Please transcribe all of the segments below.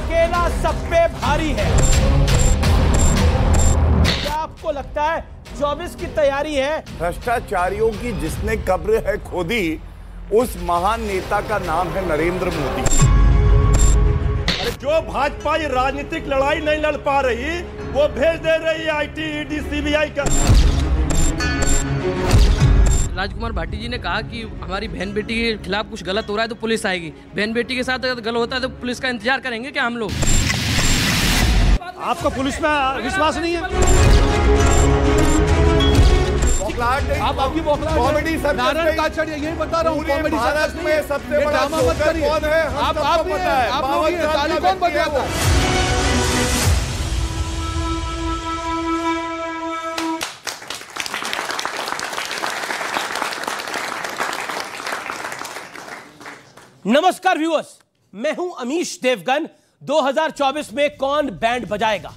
अकेला सब पे भारी है। क्या आपको लगता है 24 की तैयारी है? भ्रष्टाचारियों की जिसने कब्र है खोदी, उस महान नेता का नाम है नरेंद्र मोदी। अरे जो भाजपा ये राजनीतिक लड़ाई नहीं लड़ पा रही, वो भेज दे रही है IT, ED, CBI का। राजकुमार भाटी जी ने कहा कि हमारी बहन बेटी के खिलाफ कुछ गलत हो रहा है तो पुलिस आएगी। बहन बेटी के साथ अगर गलत होता है तो पुलिस का इंतजार करेंगे क्या हम लोग? आपको पुलिस में विश्वास नहीं है? आप आपकी कॉमेडी नारायण काछड़ यही बता रहा हूँ, कॉमेडी भारत में सबसे बड़ा जोकर कौन है? हम सबको पता है। ताली कौन बजाता है? नमस्कार व्यूअर्स, मैं हूं अमीश देवगन। 2024 में कौन बैंड बजाएगा,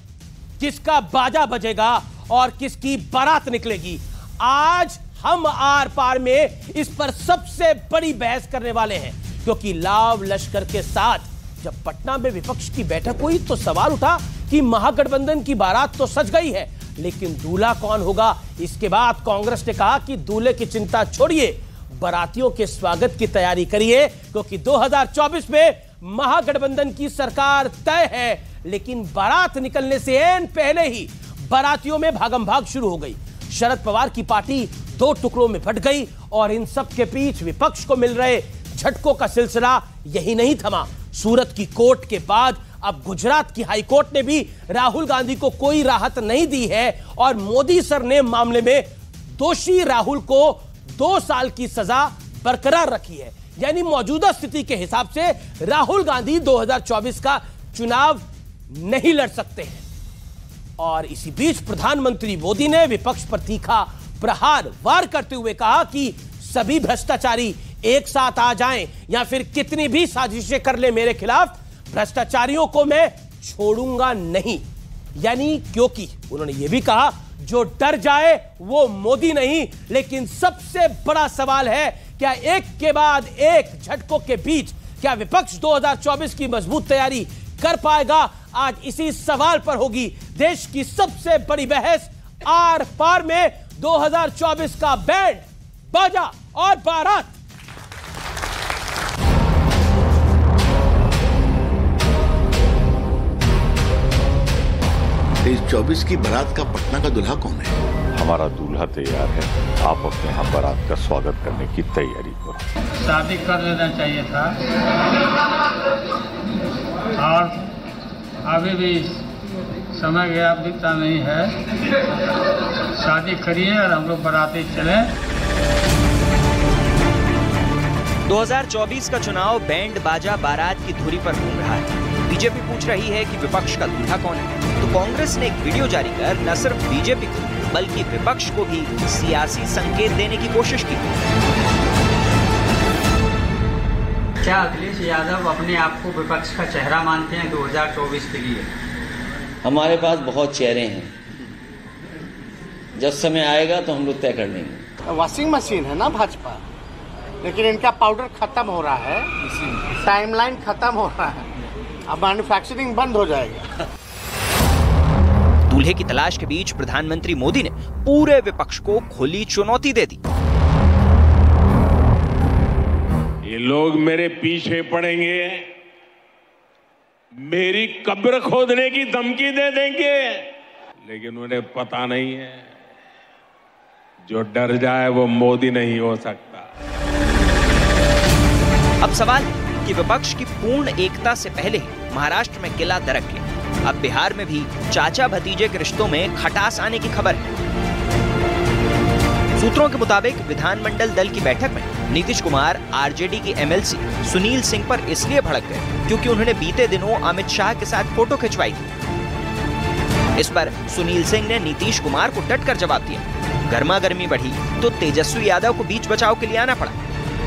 किसका बाजा बजेगा और किसकी बारात निकलेगी, आज हम आर पार में इस पर सबसे बड़ी बहस करने वाले हैं। क्योंकि लाव लश्कर के साथ जब पटना में विपक्ष की बैठक हुई तो सवाल उठा कि महागठबंधन की बारात तो सज गई है, लेकिन दूल्हा कौन होगा? इसके बाद कांग्रेस ने कहा कि दूल्हे की चिंता छोड़िए, बारातियों के स्वागत की तैयारी करिए, क्योंकि 2024 में महागठबंधन की सरकार तय है। लेकिन बारात निकलने से एन पहले ही बारातियों में भागम भाग शुरू हो गई। शरद पवार की पार्टी दो टुकड़ों में फट गई और इन सब के बीच विपक्ष को मिल रहे झटकों का सिलसिला यही नहीं थमा। सूरत की कोर्ट के बाद अब गुजरात की हाई कोर्ट ने भी राहुल गांधी को कोई राहत नहीं दी है और मोदी सर ने मामले में दोषी राहुल को 2 साल की सजा बरकरार रखी है। यानी मौजूदा स्थिति के हिसाब से राहुल गांधी 2024 का चुनाव नहीं लड़ सकते हैं। और इसी बीच प्रधानमंत्री मोदी ने विपक्ष पर तीखा प्रहार वार करते हुए कहा कि सभी भ्रष्टाचारी एक साथ आ जाएं या फिर कितनी भी साजिशें कर ले मेरे खिलाफ, भ्रष्टाचारियों को मैं छोड़ूंगा नहीं। यानी क्योंकि उन्होंने यह भी कहा जो डर जाए वो मोदी नहीं। लेकिन सबसे बड़ा सवाल है, क्या एक के बाद एक झटकों के बीच क्या विपक्ष 2024 की मजबूत तैयारी कर पाएगा? आज इसी सवाल पर होगी देश की सबसे बड़ी बहस। आर पार में 2024 का बैंड बाजा और बारात। इस 24 की बारात का पटना का दूल्हा कौन है? हमारा दूल्हा तैयार है, आप अपने यहाँ बारात का स्वागत करने की तैयारी करो। शादी कर लेना चाहिए था और अभी भी समय गया, बीता नहीं है। शादी करिए और हम लोग बाराती चलें। 2024 का चुनाव बैंड बाजा बारात की धुरी पर घूम रहा है। बीजेपी पूछ रही है कि विपक्ष का दूल्हा कौन है, तो कांग्रेस ने एक वीडियो जारी कर न सिर्फ बीजेपी को बल्कि विपक्ष को भी सियासी संकेत देने की कोशिश की। क्या अखिलेश यादव अपने आप को विपक्ष का चेहरा मानते हैं 2024 के लिए? हमारे पास बहुत चेहरे हैं, जब समय आएगा तो हम लोग तय कर लेंगे। वॉशिंग मशीन है ना भाजपा, लेकिन इनका पाउडर खत्म हो रहा है, टाइमलाइन खत्म हो रहा है, अब मैन्युफैक्चरिंग बंद हो जाएगा। दूल्हे की तलाश के बीच प्रधानमंत्री मोदी ने पूरे विपक्ष को खुली चुनौती दे दी। ये लोग मेरे पीछे पड़ेंगे, मेरी कब्र खोदने की धमकी दे देंगे, लेकिन उन्हें पता नहीं है जो डर जाए वो मोदी नहीं हो सकता। अब सवाल है कि विपक्ष की पूर्ण एकता से पहले ही महाराष्ट्र में किला दरक गया। अब बिहार में भी चाचा भतीजे के रिश्तों में खटास आने की खबर है। सूत्रों के मुताबिक विधानमंडल दल की बैठक में नीतीश कुमार आरजेडी के एमएलसी सुनील सिंह पर इसलिए भड़क गए क्योंकि उन्होंने बीते दिनों अमित शाह के साथ फोटो खिंचवाई थी। इस पर सुनील सिंह ने नीतीश कुमार को डटकर जवाब दिया। गर्मा गर्मी बढ़ी तो तेजस्वी यादव को बीच बचाव के लिए आना पड़ा।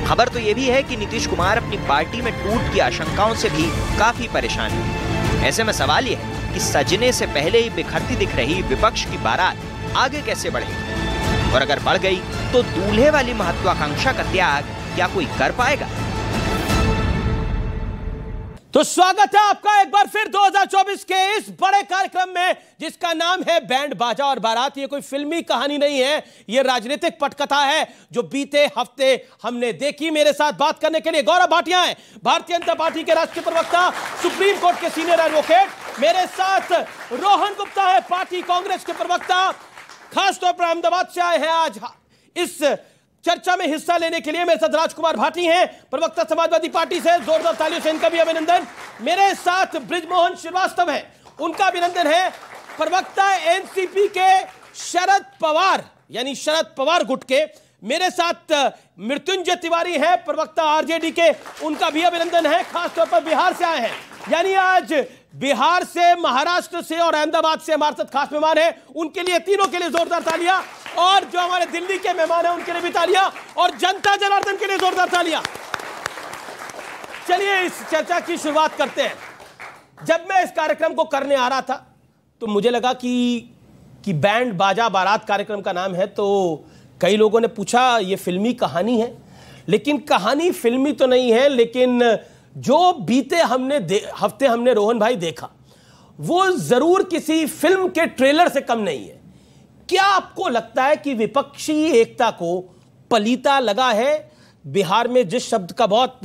खबर तो यह भी है कि नीतीश कुमार अपनी पार्टी में टूट की आशंकाओं से भी काफी परेशान है। ऐसे में सवाल यह है कि सजने से पहले ही बिखरती दिख रही विपक्ष की बारात आगे कैसे बढ़ेगी, और अगर बढ़ गई तो दूल्हे वाली महत्वाकांक्षा का त्याग क्या कोई कर पाएगा? तो स्वागत है आपका एक बार फिर 2024 के इस बड़े कार्यक्रम में जिसका नाम है बैंड बाजा और बारात। ये कोई फिल्मी कहानी नहीं है, ये राजनीतिक पटकथा है जो बीते हफ्ते हमने देखी। मेरे साथ बात करने के लिए गौरव भाटिया हैं, भारतीय जनता पार्टी के राष्ट्रीय प्रवक्ता, सुप्रीम कोर्ट के सीनियर एडवोकेट। मेरे साथ रोहन गुप्ता है, पार्टी कांग्रेस के प्रवक्ता, खासतौर पर अहमदाबाद से आए हैं आज इस चर्चा में हिस्सा लेने के लिए। मेरे साथ राजकुमार भाटी हैं, प्रवक्ता समाजवादी पार्टी से, जोरदार तालियों से इनका भी अभिनंदन। मेरे साथ बृजमोहन श्रीवास्तव हैं, उनका अभिनंदन है, प्रवक्ता एनसीपी के शरद पवार यानी शरद पवार गुट के। मेरे साथ मृत्युंजय तिवारी हैं, प्रवक्ता आरजेडी के, उनका भी अभिनंदन है, खासतौर पर बिहार से आए हैं। यानी आज बिहार से, महाराष्ट्र से और अहमदाबाद से हमारे साथ खास मेहमान हैं, उनके लिए, तीनों के लिए जोरदार तालियां। और जो हमारे दिल्ली के मेहमान हैं उनके लिए भी तालियां, और जनता जनार्दन के लिए जोरदार तालियां। चलिए इस चर्चा की शुरुआत करते हैं। जब मैं इस कार्यक्रम को करने आ रहा था तो मुझे लगा कि बैंड बाजा बारात कार्यक्रम का नाम है, तो कई लोगों ने पूछा ये फिल्मी कहानी है, लेकिन कहानी फिल्मी तो नहीं है, लेकिन जो बीते हफ्ते हमने रोहन भाई देखा वो जरूर किसी फिल्म के ट्रेलर से कम नहीं है। क्या आपको लगता है कि विपक्षी एकता को पलीता लगा है? बिहार में जिस शब्द का बहुत,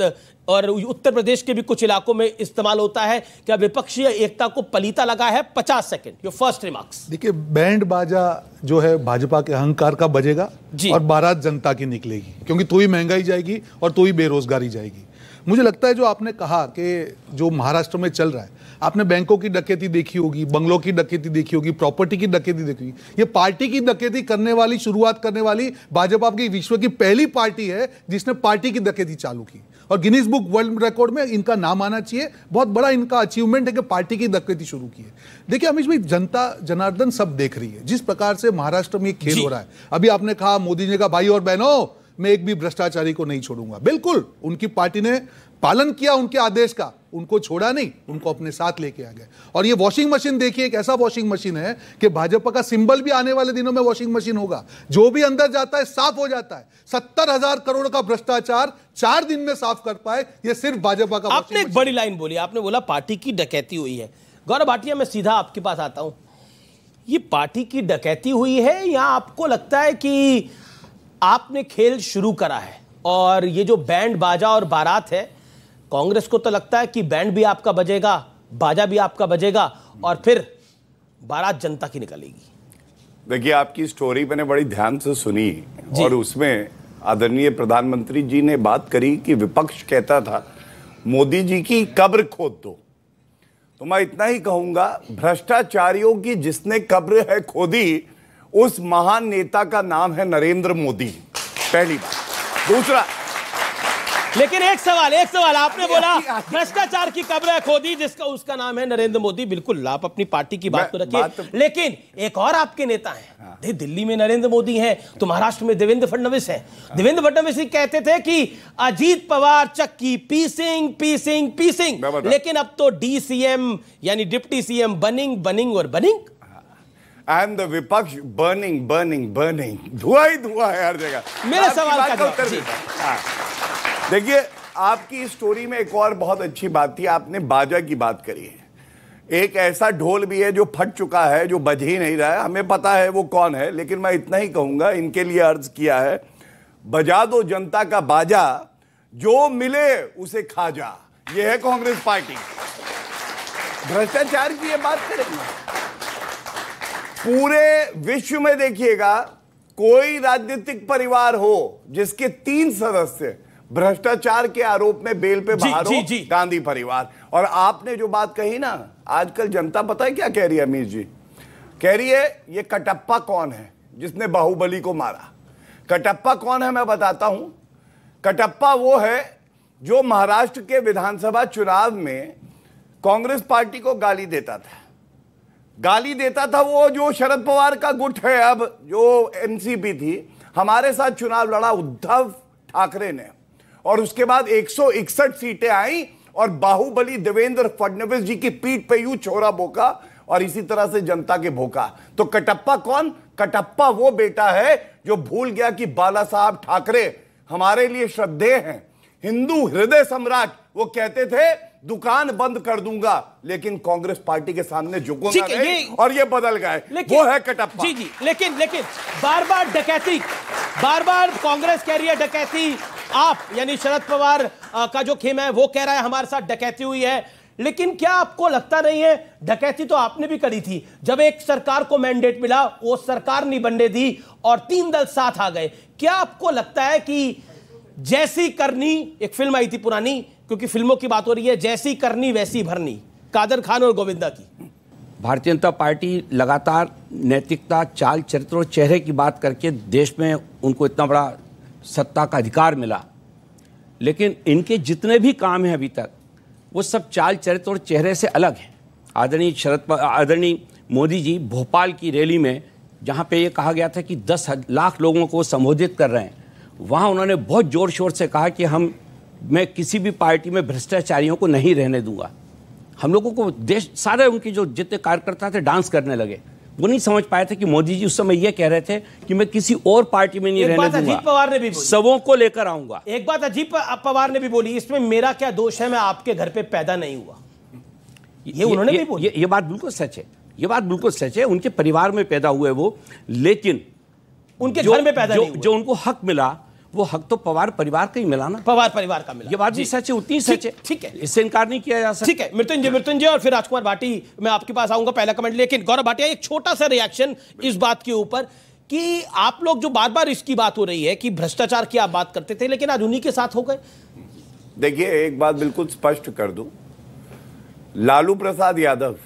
और उत्तर प्रदेश के भी कुछ इलाकों में इस्तेमाल होता है, क्या विपक्षी एकता को पलीता लगा है? 50 सेकंड, योर फर्स्ट रिमार्क्स। देखिए, बैंड बाजा जो है भाजपा के अहंकार का बजेगा और बारात जनता की निकलेगी, क्योंकि तो ही महंगाई जाएगी और तो ही बेरोजगारी जाएगी। मुझे लगता है जो आपने कहा कि जो महाराष्ट्र में चल रहा है, आपने बैंकों की डकैती देखी होगी, बंगलों की डकैती देखी होगी, प्रॉपर्टी की डकैती देखी होगी। ये पार्टी की डकैती करने वाली, शुरुआत करने वाली भाजपा की विश्व की पहली पार्टी है जिसने पार्टी की डकैती चालू की, और गिनीज बुक वर्ल्ड रिकॉर्ड में इनका नाम आना चाहिए। बहुत बड़ा इनका अचीवमेंट है कि पार्टी की डकैती शुरू की है। देखिए अमीश भाई, जनता जनार्दन सब देख रही है जिस प्रकार से महाराष्ट्र में खेल हो रहा है। अभी आपने कहा मोदी जी का, भाई और बहनों मैं एक भी भ्रष्टाचारी को नहीं छोड़ूंगा। बिल्कुल, उनकी पार्टी ने पालन किया उनके आदेश का, उनको छोड़ा नहीं, उनको अपने साथ लेके आ गए। और ये वॉशिंग मशीन देखिए, एक ऐसा वॉशिंग मशीन है कि भाजपा का सिंबल भी आने वाले दिनों में वॉशिंग मशीन होगा। जो भी अंदर जाता है साफ हो जाता है। 70,000 करोड़ का भ्रष्टाचार 4 दिन में साफ कर पाए, ये सिर्फ भाजपा का। आपने एक बड़ी लाइन बोली, आपने बोला पार्टी की डकैती हुई है। गौरव भाटिया, मैं सीधा आपके पास आता हूं, ये पार्टी की डकैती हुई है या आपको लगता है कि आपने खेल शुरू करा है? और ये जो बैंड बाजा और बारात है, कांग्रेस को तो लगता है कि बैंड भी आपका बजेगा, बाजा भी आपका बजेगा, और फिर बारात जनता की निकलेगी। देखिए, आपकी स्टोरी मैंने बड़ी ध्यान से सुनी और उसमें आदरणीय प्रधानमंत्री जी ने बात करी कि विपक्ष कहता था मोदी जी की कब्र खोद दो। तो मैं इतना ही कहूंगा, भ्रष्टाचारियों की जिसने कब्र है खोदी, उस महान नेता का नाम है नरेंद्र मोदी। पहली बात। दूसरा, लेकिन एक सवाल आपने बोला भ्रष्टाचार की कब्र खोदी, जिसका उसका नाम है नरेंद्र मोदी। बिल्कुल, आप अपनी पार्टी की बात तो रखिए, लेकिन एक और आपके नेता हैं, दिल्ली में नरेंद्र मोदी हैं, तो महाराष्ट्र में देवेंद्र फडणवीस हैं। देवेंद्र फडणवीस कहते थे कि अजीत पवार चक्की पीसिंग, लेकिन अब तो डीसीएम यानी डिप्टी सीएम बनिंग और बनिंग। एंड द विपक्ष बर्निंग, धुआं ही धुआं है हर जगह। मेरे सवाल का उत्तर देखिए, आपकी स्टोरी में एक और बहुत अच्छी बात थी, आपने बाजा की बात करी है। एक ऐसा ढोल भी है जो फट चुका है, जो बज ही नहीं रहा है, हमें पता है वो कौन है, लेकिन मैं इतना ही कहूंगा, इनके लिए अर्ज किया है, बजा दो जनता का बाजा, जो मिले उसे खा जा। ये है कांग्रेस पार्टी। भ्रष्टाचार की ये बात करेंगे, पूरे विश्व में देखिएगा, कोई राजनीतिक परिवार हो जिसके 3 सदस्य भ्रष्टाचार के आरोप में बेल पे बाहर हो, गांधी परिवार। और आपने जो बात कही ना, आजकल जनता पता है क्या कह रही है अमीश जी? कह रही है ये कटप्पा कौन है जिसने बाहुबली को मारा। कटप्पा कौन है मैं बताता हूं। कटप्पा वो है जो महाराष्ट्र के विधानसभा चुनाव में कांग्रेस पार्टी को गाली देता था। वो जो शरद पवार का गुट है, अब जो एनसीपी थी, हमारे साथ चुनाव लड़ा उद्धव ठाकरे ने, और उसके बाद 161 सीटें आई और बाहुबली देवेंद्र फडणवीस जी की पीठ पे यूं छोरा बोका और इसी तरह से जनता के भोका। तो कटप्पा कौन? कटप्पा वो बेटा है जो भूल गया कि बाला साहब ठाकरे हमारे लिए श्रद्धेय हैं, हिंदू हृदय सम्राट वो कहते थे दुकान बंद कर दूंगा, लेकिन कांग्रेस पार्टी के सामने झुकूंगा नहीं, और ये बदल गए, वो है कटप्पा। जी जी, लेकिन बार बार डकैती, बार बार कांग्रेस कह रही है डकैती, आप यानी शरद पवार का जो खेम है वो कह रहा है हमारे साथ डकैती हुई है, लेकिन क्या आपको लगता नहीं है डकैती तो आपने भी करी थी? जब एक सरकार को मैंडेट मिला, वो सरकार नहीं बनने दी और 3 दल साथ आ गए। क्या आपको लगता है कि जैसी करनी, एक फिल्म आई थी पुरानी, क्योंकि फिल्मों की बात हो रही है, जैसी करनी वैसी भरनी, कादर खान और गोविंदा की। भारतीय जनता पार्टी लगातार नैतिकता, चाल चरित्र और चेहरे की बात करके देश में उनको इतना बड़ा सत्ता का अधिकार मिला, लेकिन इनके जितने भी काम हैं अभी तक वो सब चाल चरित्र और चेहरे से अलग हैं। आदरणीय मोदी जी भोपाल की रैली में, जहाँ पे ये कहा गया था कि 10 लाख लोगों को संबोधित कर रहे हैं, वहाँ उन्होंने बहुत जोर शोर से कहा कि मैं किसी भी पार्टी में भ्रष्टाचारियों को नहीं रहने दूंगा। हम लोगों को देश सारे उनके जो जितने कार्यकर्ता थे डांस करने लगे। वो नहीं समझ पाए थे कि मोदी जी उस समय ये कह रहे थे कि मैं किसी और पार्टी में नहीं रहने दूंगा, अजीत पवार ने भी बोली, सबों को लेकर आऊंगा। एक बात अजीत पवार ने भी बोली, इसमें मेरा क्या दोष है, मैं आपके घर पे पैदा नहीं हुआ, ये उन्होंने भी बोली। ये बात बिल्कुल सच है, ये बात बिल्कुल सच है। उनके परिवार में पैदा हुए वो, लेकिन उनके घर में पैदा नहीं हुए। जो उनको हक मिला वो हक तो पवार परिवार का ही मिला ना, पवार परिवार का मिला। ये बात भी सच है, उतनी सच है, ठीक है, इससे इनकार नहीं किया जा सकता। ठीक है, मृत्युंजय और फिर राजकुमार भाटी, मैं आपके पास आऊंगा पहला कमेंट। लेकिन गौरव भाटिया, एक छोटा सा रिएक्शन इस बात के ऊपर कि आप लोग जो बार बार इसकी बात हो रही है कि भ्रष्टाचार की आप बात करते थे, लेकिन आज उन्हीं के साथ हो गए। देखिए, एक बात बिल्कुल स्पष्ट कर दूं, लालू प्रसाद यादव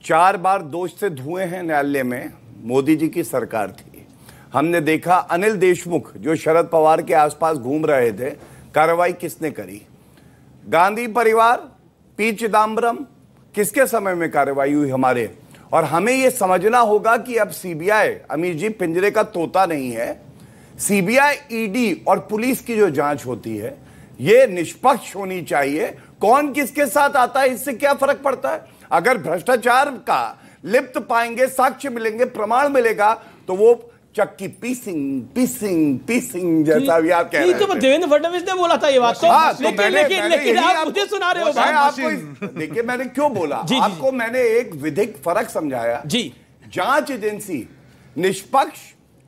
4 बार दोष से धुए हैं न्यायालय में, मोदी जी की सरकार थी। हमने देखा अनिल देशमुख जो शरद पवार के आसपास घूम रहे थे, कार्रवाई किसने करी? गांधी परिवार, पी चिदम्बरम, किसके समय में कार्रवाई हुई? हमारे। और हमें यह समझना होगा कि अब सीबीआई, अमीर जी, पिंजरे का तोता नहीं है। सीबीआई, ईडी और पुलिस की जो जांच होती है यह निष्पक्ष होनी चाहिए। कौन किसके साथ आता है इससे क्या फर्क पड़ता है? अगर भ्रष्टाचार का लिप्त पाएंगे, साक्ष्य मिलेंगे, प्रमाण मिलेगा, तो वो चक्की पीसिंग जैसा भी आप कह रहे हैं। तो देवेंद्र फडणवीस ने बोला था ये बात, लेकिन आप मुझे सुना रहे हो। आपको देखिए, मैंने क्यों बोला आपको, मैंने एक विधिक फर्क समझाया जी। जांच एजेंसी निष्पक्ष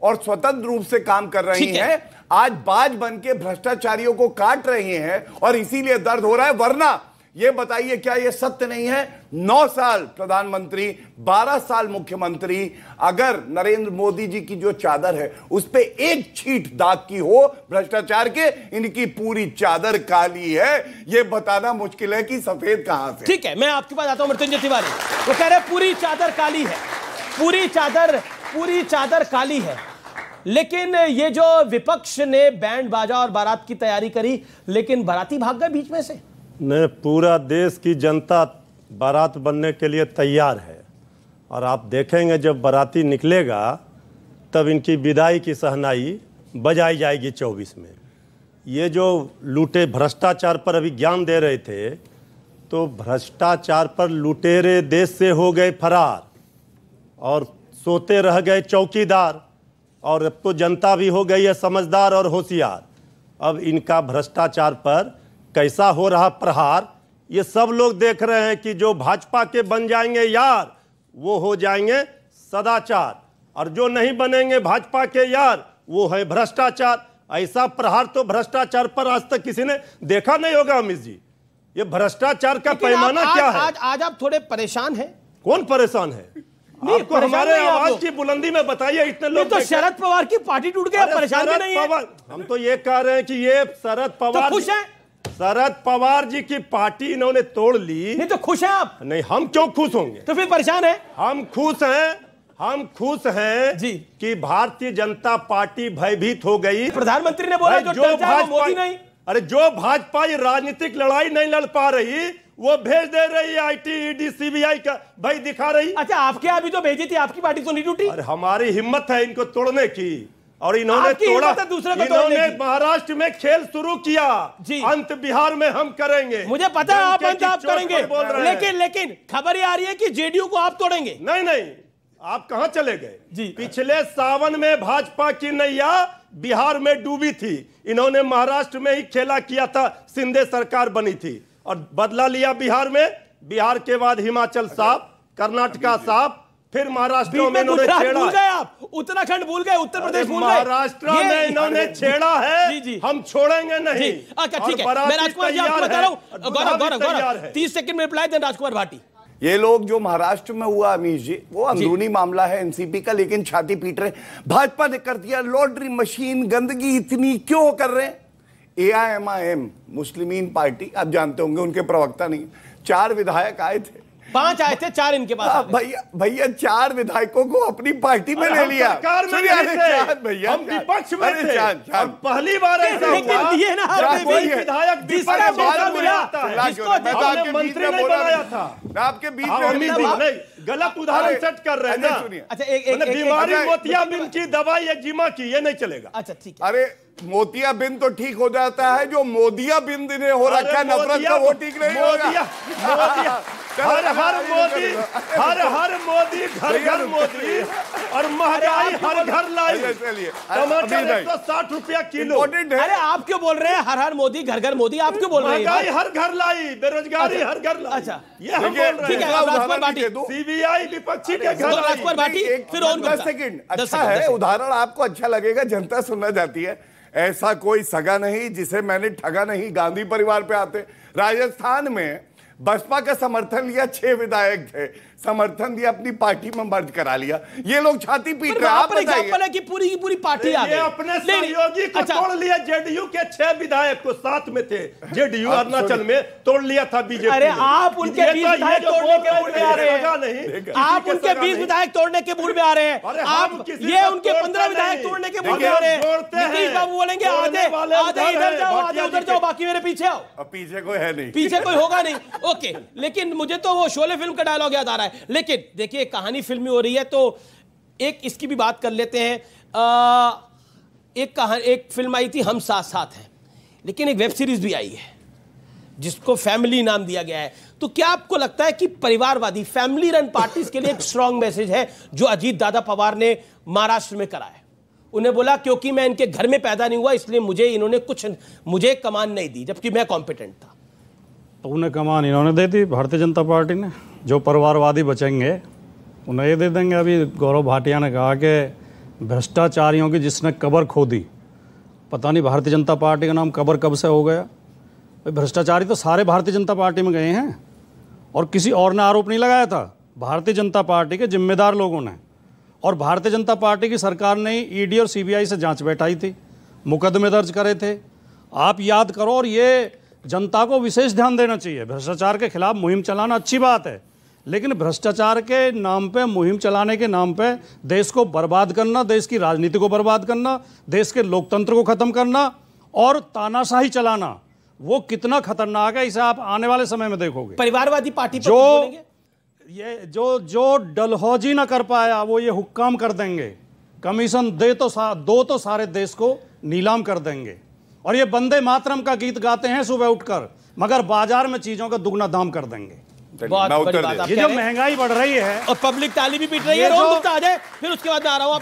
और स्वतंत्र रूप से काम कर रही है, आज बाज बन के भ्रष्टाचारियों को काट रही हैं और इसीलिए दर्द हो रहा है। वरना ये बताइए, क्या ये सत्य नहीं है? 9 साल प्रधानमंत्री, 12 साल मुख्यमंत्री, अगर नरेंद्र मोदी जी की जो चादर है उस पे एक छींट दाग की हो भ्रष्टाचार के, इनकी पूरी चादर काली है। ये बताना मुश्किल है कि सफेद कहां से। ठीक है, मैं आपके पास आता हूं मृत्युंजय तिवारी। वो कह रहे पूरी चादर काली है, पूरी चादर काली है। लेकिन ये जो विपक्ष ने बैंड बाजा और बारात की तैयारी करी, लेकिन बाराती भाग गए बीच में से। नहीं, पूरा देश की जनता बारात बनने के लिए तैयार है, और आप देखेंगे जब बाराती निकलेगा तब इनकी विदाई की शहनाई बजाई जाएगी 24 में। ये जो लूटे भ्रष्टाचार पर अभी ज्ञान दे रहे थे, तो भ्रष्टाचार पर लुटेरे देश से हो गए फरार और सोते रह गए चौकीदार, और अब तो जनता भी हो गई है समझदार और होशियार। अब इनका भ्रष्टाचार पर कैसा हो रहा प्रहार, ये सब लोग देख रहे हैं कि जो भाजपा के बन जाएंगे यार, वो हो जाएंगे सदाचार, और जो नहीं बनेंगे भाजपा के यार, वो है भ्रष्टाचार। ऐसा प्रहार तो भ्रष्टाचार पर आज तक किसी ने देखा नहीं होगा। अमित जी, ये भ्रष्टाचार का पैमाना क्या है? आज आप थोड़े परेशान हैं। कौन परेशान है? आपको हमारे आवाज की बुलंदी में बताइए। इतने लोग तो शरद पवार की पार्टी टूट गई, परेशान भी नहीं है। हम तो ये कह रहे हैं कि ये शरद पवार खुश है, शरद पवार जी की पार्टी इन्होंने तोड़ ली। नहीं तो खुश हैं आप? नहीं, हम क्यों खुश होंगे? तो फिर परेशान है? हम खुश हैं जी कि भारतीय जनता पार्टी भयभीत हो गई। प्रधानमंत्री ने बोला जो भाजपा, मोदी नहीं। अरे जो भाजपा ये राजनीतिक लड़ाई नहीं लड़ पा रही, वो भेज दे रही है आईटी, ईडी, सीबीआई का भाई दिखा रही। अच्छा, आपके अभी तो भेजी थी, आपकी पार्टी तो नहीं टूटी। अरे हमारी हिम्मत है इनको तोड़ने की, और इन्होंने तोड़ा। इन्होंने महाराष्ट्र में खेल शुरू किया, अंत बिहार में हम करेंगे। मुझे पता है आप अंत आप करेंगे, लेकिन खबर ये आ रही है कि जेडीयू को आप तोड़ेंगे। नहीं, आप कहां चले गए? पिछले सावन में भाजपा की नैया बिहार में डूबी थी, इन्होंने महाराष्ट्र में ही खेला किया था, शिंदे सरकार बनी थी और बदला लिया बिहार में। बिहार के बाद हिमाचल साफ, कर्नाटका साफ, फिर महाराष्ट्र में इन्होंने छेड़ा। भूल गए आप, उत्तराखंड भूल गए, उत्तर प्रदेश भूल गए, महाराष्ट्र में इन्होंने छेड़ा है। जी। हम छोड़ेंगे नहीं। अच्छा ठीक है, मैं राजकुमार जी आपको बता रहा हूं, गौरव 30 सेकंड में रिप्लाई दें राजकुमार भाटी। ये लोग जो महाराष्ट्र में हुआ अमीश जी, वो अंदरूनी मामला है एनसीपी का, लेकिन छाती पीट रहे। भाजपा ने कर दिया लॉन्ड्री मशीन, गंदगी इतनी क्यों कर रहे हैं? AIMIM मुस्लिमीन पार्टी, आप जानते होंगे, उनके प्रवक्ता नहीं, 4 विधायक आए थे, 5 आए थे, 4 इनके पास। भैया 4 विधायकों को अपनी पार्टी में ले लिया। सरकार में भैया हम विपक्ष में थे और पहली बार ऐसा हुआ ये ना कोई विधायक विपक्ष में मिला मंत्री नहीं बनाया था। आपके बीच में गलत उदाहरण सेट कर रहे हैं ना। अच्छा एक बीमारी मोतियाबिंद की दवाई एक्जिमा की, ये नहीं चलेगा। अच्छा ठीक है। अरे मोतियाबिंद तो ठीक हो जाता है, जो मोदियाबिंद ने हो रखा है नफरत का, वो ठीक नहीं होगा। हर मोदी, हर मोदी, घर घर मोदी और महंगाई हर घर लाई। टमाटर 160 रुपया किलो। अरे आप क्यों बोल रहे हैं हर मोदी, घर घर मोदी? आप क्यों बोल रहे हैं? महंगाई हर घर लाई, बेरोजगारी हर घर लाई। अच्छा ये हम बोल रहे हैं। राजकुमार भाटी, CBI विपक्षी के घर। राजकुमार भाटी फिर 10 सेकंड। अच्छा है, उदाहरण आपको अच्छा लगेगा, जनता सुनना चाहती है। ऐसा कोई सगा नहीं जिसे मैंने ठगा नहीं, गांधी परिवार पे आते। राजस्थान में बसपा का समर्थन लिया, 6 विधायक थे, समर्थन दिया, अपनी पार्टी में मर्ज करा लिया। ये लोग छाती पीट रहे हैं। आप बताइए कि पूरी की पूरी पार्टी आ गई। ये अपने सहयोगी को तोड़ लिया। जेडीयू के 6 विधायक को साथ में थे, जेडीयू अरुणाचल में तोड़ लिया था बीजेपी। अरे आप उनके 20 विधायक तोड़ने के मूड में आ रहे हैं। आप उनके 20 विधायक तोड़ने के मूड में आ रहे हैं। आप ये उनके 15 विधायक तोड़ने के मूड में आ रहे हैं। नीतीश बाबू बोलेंगे आधे इधर जाओ, आधे उधर जाओ, बाकी मेरे पीछे आओ। पीछे कोई है नहीं, पीछे कोई होगा नहीं। ओके, लेकिन मुझे तो वो शोले फिल्म का डायलॉग याद आ रहा है। लेकिन देखिए कहानी फिल्मी हो रही है तो एक इसकी भी बात कर लेते हैं। एक फिल्म आई थी हम साथ साथ हैं, लेकिन एक वेब सीरीज भी आई है जिसको फैमिली नाम दिया गया है। तो क्या आपको लगता है कि परिवारवादी फैमिली रन पार्टीज के लिए एक स्ट्रांग मैसेज है जो अजीत दादा पवार ने महाराष्ट्र में करा है? उन्हें बोला क्योंकि मैं इनके घर में पैदा नहीं हुआ इसलिए मुझे कमान नहीं दी, जबकि मैं कॉम्पिटेंट था। तो उन्हें कमान इन्होंने दे दी, भारतीय जनता पार्टी ने। जो परिवारवादी बचेंगे उन्हें ये दे देंगे। अभी गौरव भाटिया ने कहा कि भ्रष्टाचारियों की जिसने कब्र खोदी, पता नहीं भारतीय जनता पार्टी का नाम कब्र कब से हो गया। भाई भ्रष्टाचारी तो सारे भारतीय जनता पार्टी में गए हैं और किसी और ने आरोप नहीं लगाया था, भारतीय जनता पार्टी के जिम्मेदार लोगों ने। और भारतीय जनता पार्टी की सरकार ने ईडी और CBI से जांच बैठाई थी, मुकदमे दर्ज करे थे। आप याद करो, और ये जनता को विशेष ध्यान देना चाहिए। भ्रष्टाचार के खिलाफ मुहिम चलाना अच्छी बात है, लेकिन भ्रष्टाचार के नाम पे, मुहिम चलाने के नाम पे देश को बर्बाद करना, देश की राजनीति को बर्बाद करना, देश के लोकतंत्र को खत्म करना और तानाशाही चलाना, वो कितना खतरनाक है, इसे आप आने वाले समय में देखोगे। परिवारवादी पार्टी जो डलहौजी ना कर पाया वो ये हुक्काम कर देंगे। कमीशन दो तो सारे देश को नीलाम कर देंगे। और ये वंदे मातरम का गीत गाते हैं सुबह उठकर, मगर बाजार में चीजों का दुगना दाम कर देंगे। बहुत बड़ी बात आप ये जो महंगाई बढ़ रही है और पब्लिक ताली भी पीट रही है। रोहन गुप्ता आ जाए, फिर उसके बाद मैं आ रहा हूं।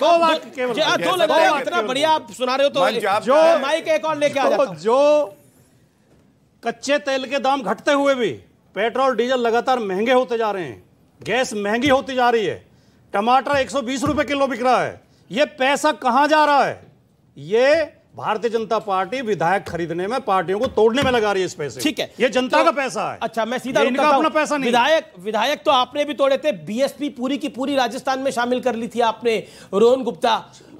दो लगाए, इतना बढ़िया आप सुना रहे हो तो जो माइक एक और लेके आ जाता हूं। जो कच्चे तेल के दाम घटते हुए भी पेट्रोल डीजल लगातार महंगे होते जा रहे हैं, गैस महंगी होती जा रही है, टमाटर 120 रुपए किलो बिक रहा है, ये पैसा कहां जा रहा है? ये भारतीय जनता पार्टी विधायक खरीदने में, पार्टियों को तोड़ने में लगा रही है इस पैसे। ठीक है, ये जनता का पैसा है। अच्छा, मैं सीधा इनका अपना पैसा नहीं। विधायक तो आपने भी तोड़े थे, बीएसपी पूरी की पूरी राजस्थान में शामिल कर ली थी आपने, रोहन गुप्ता,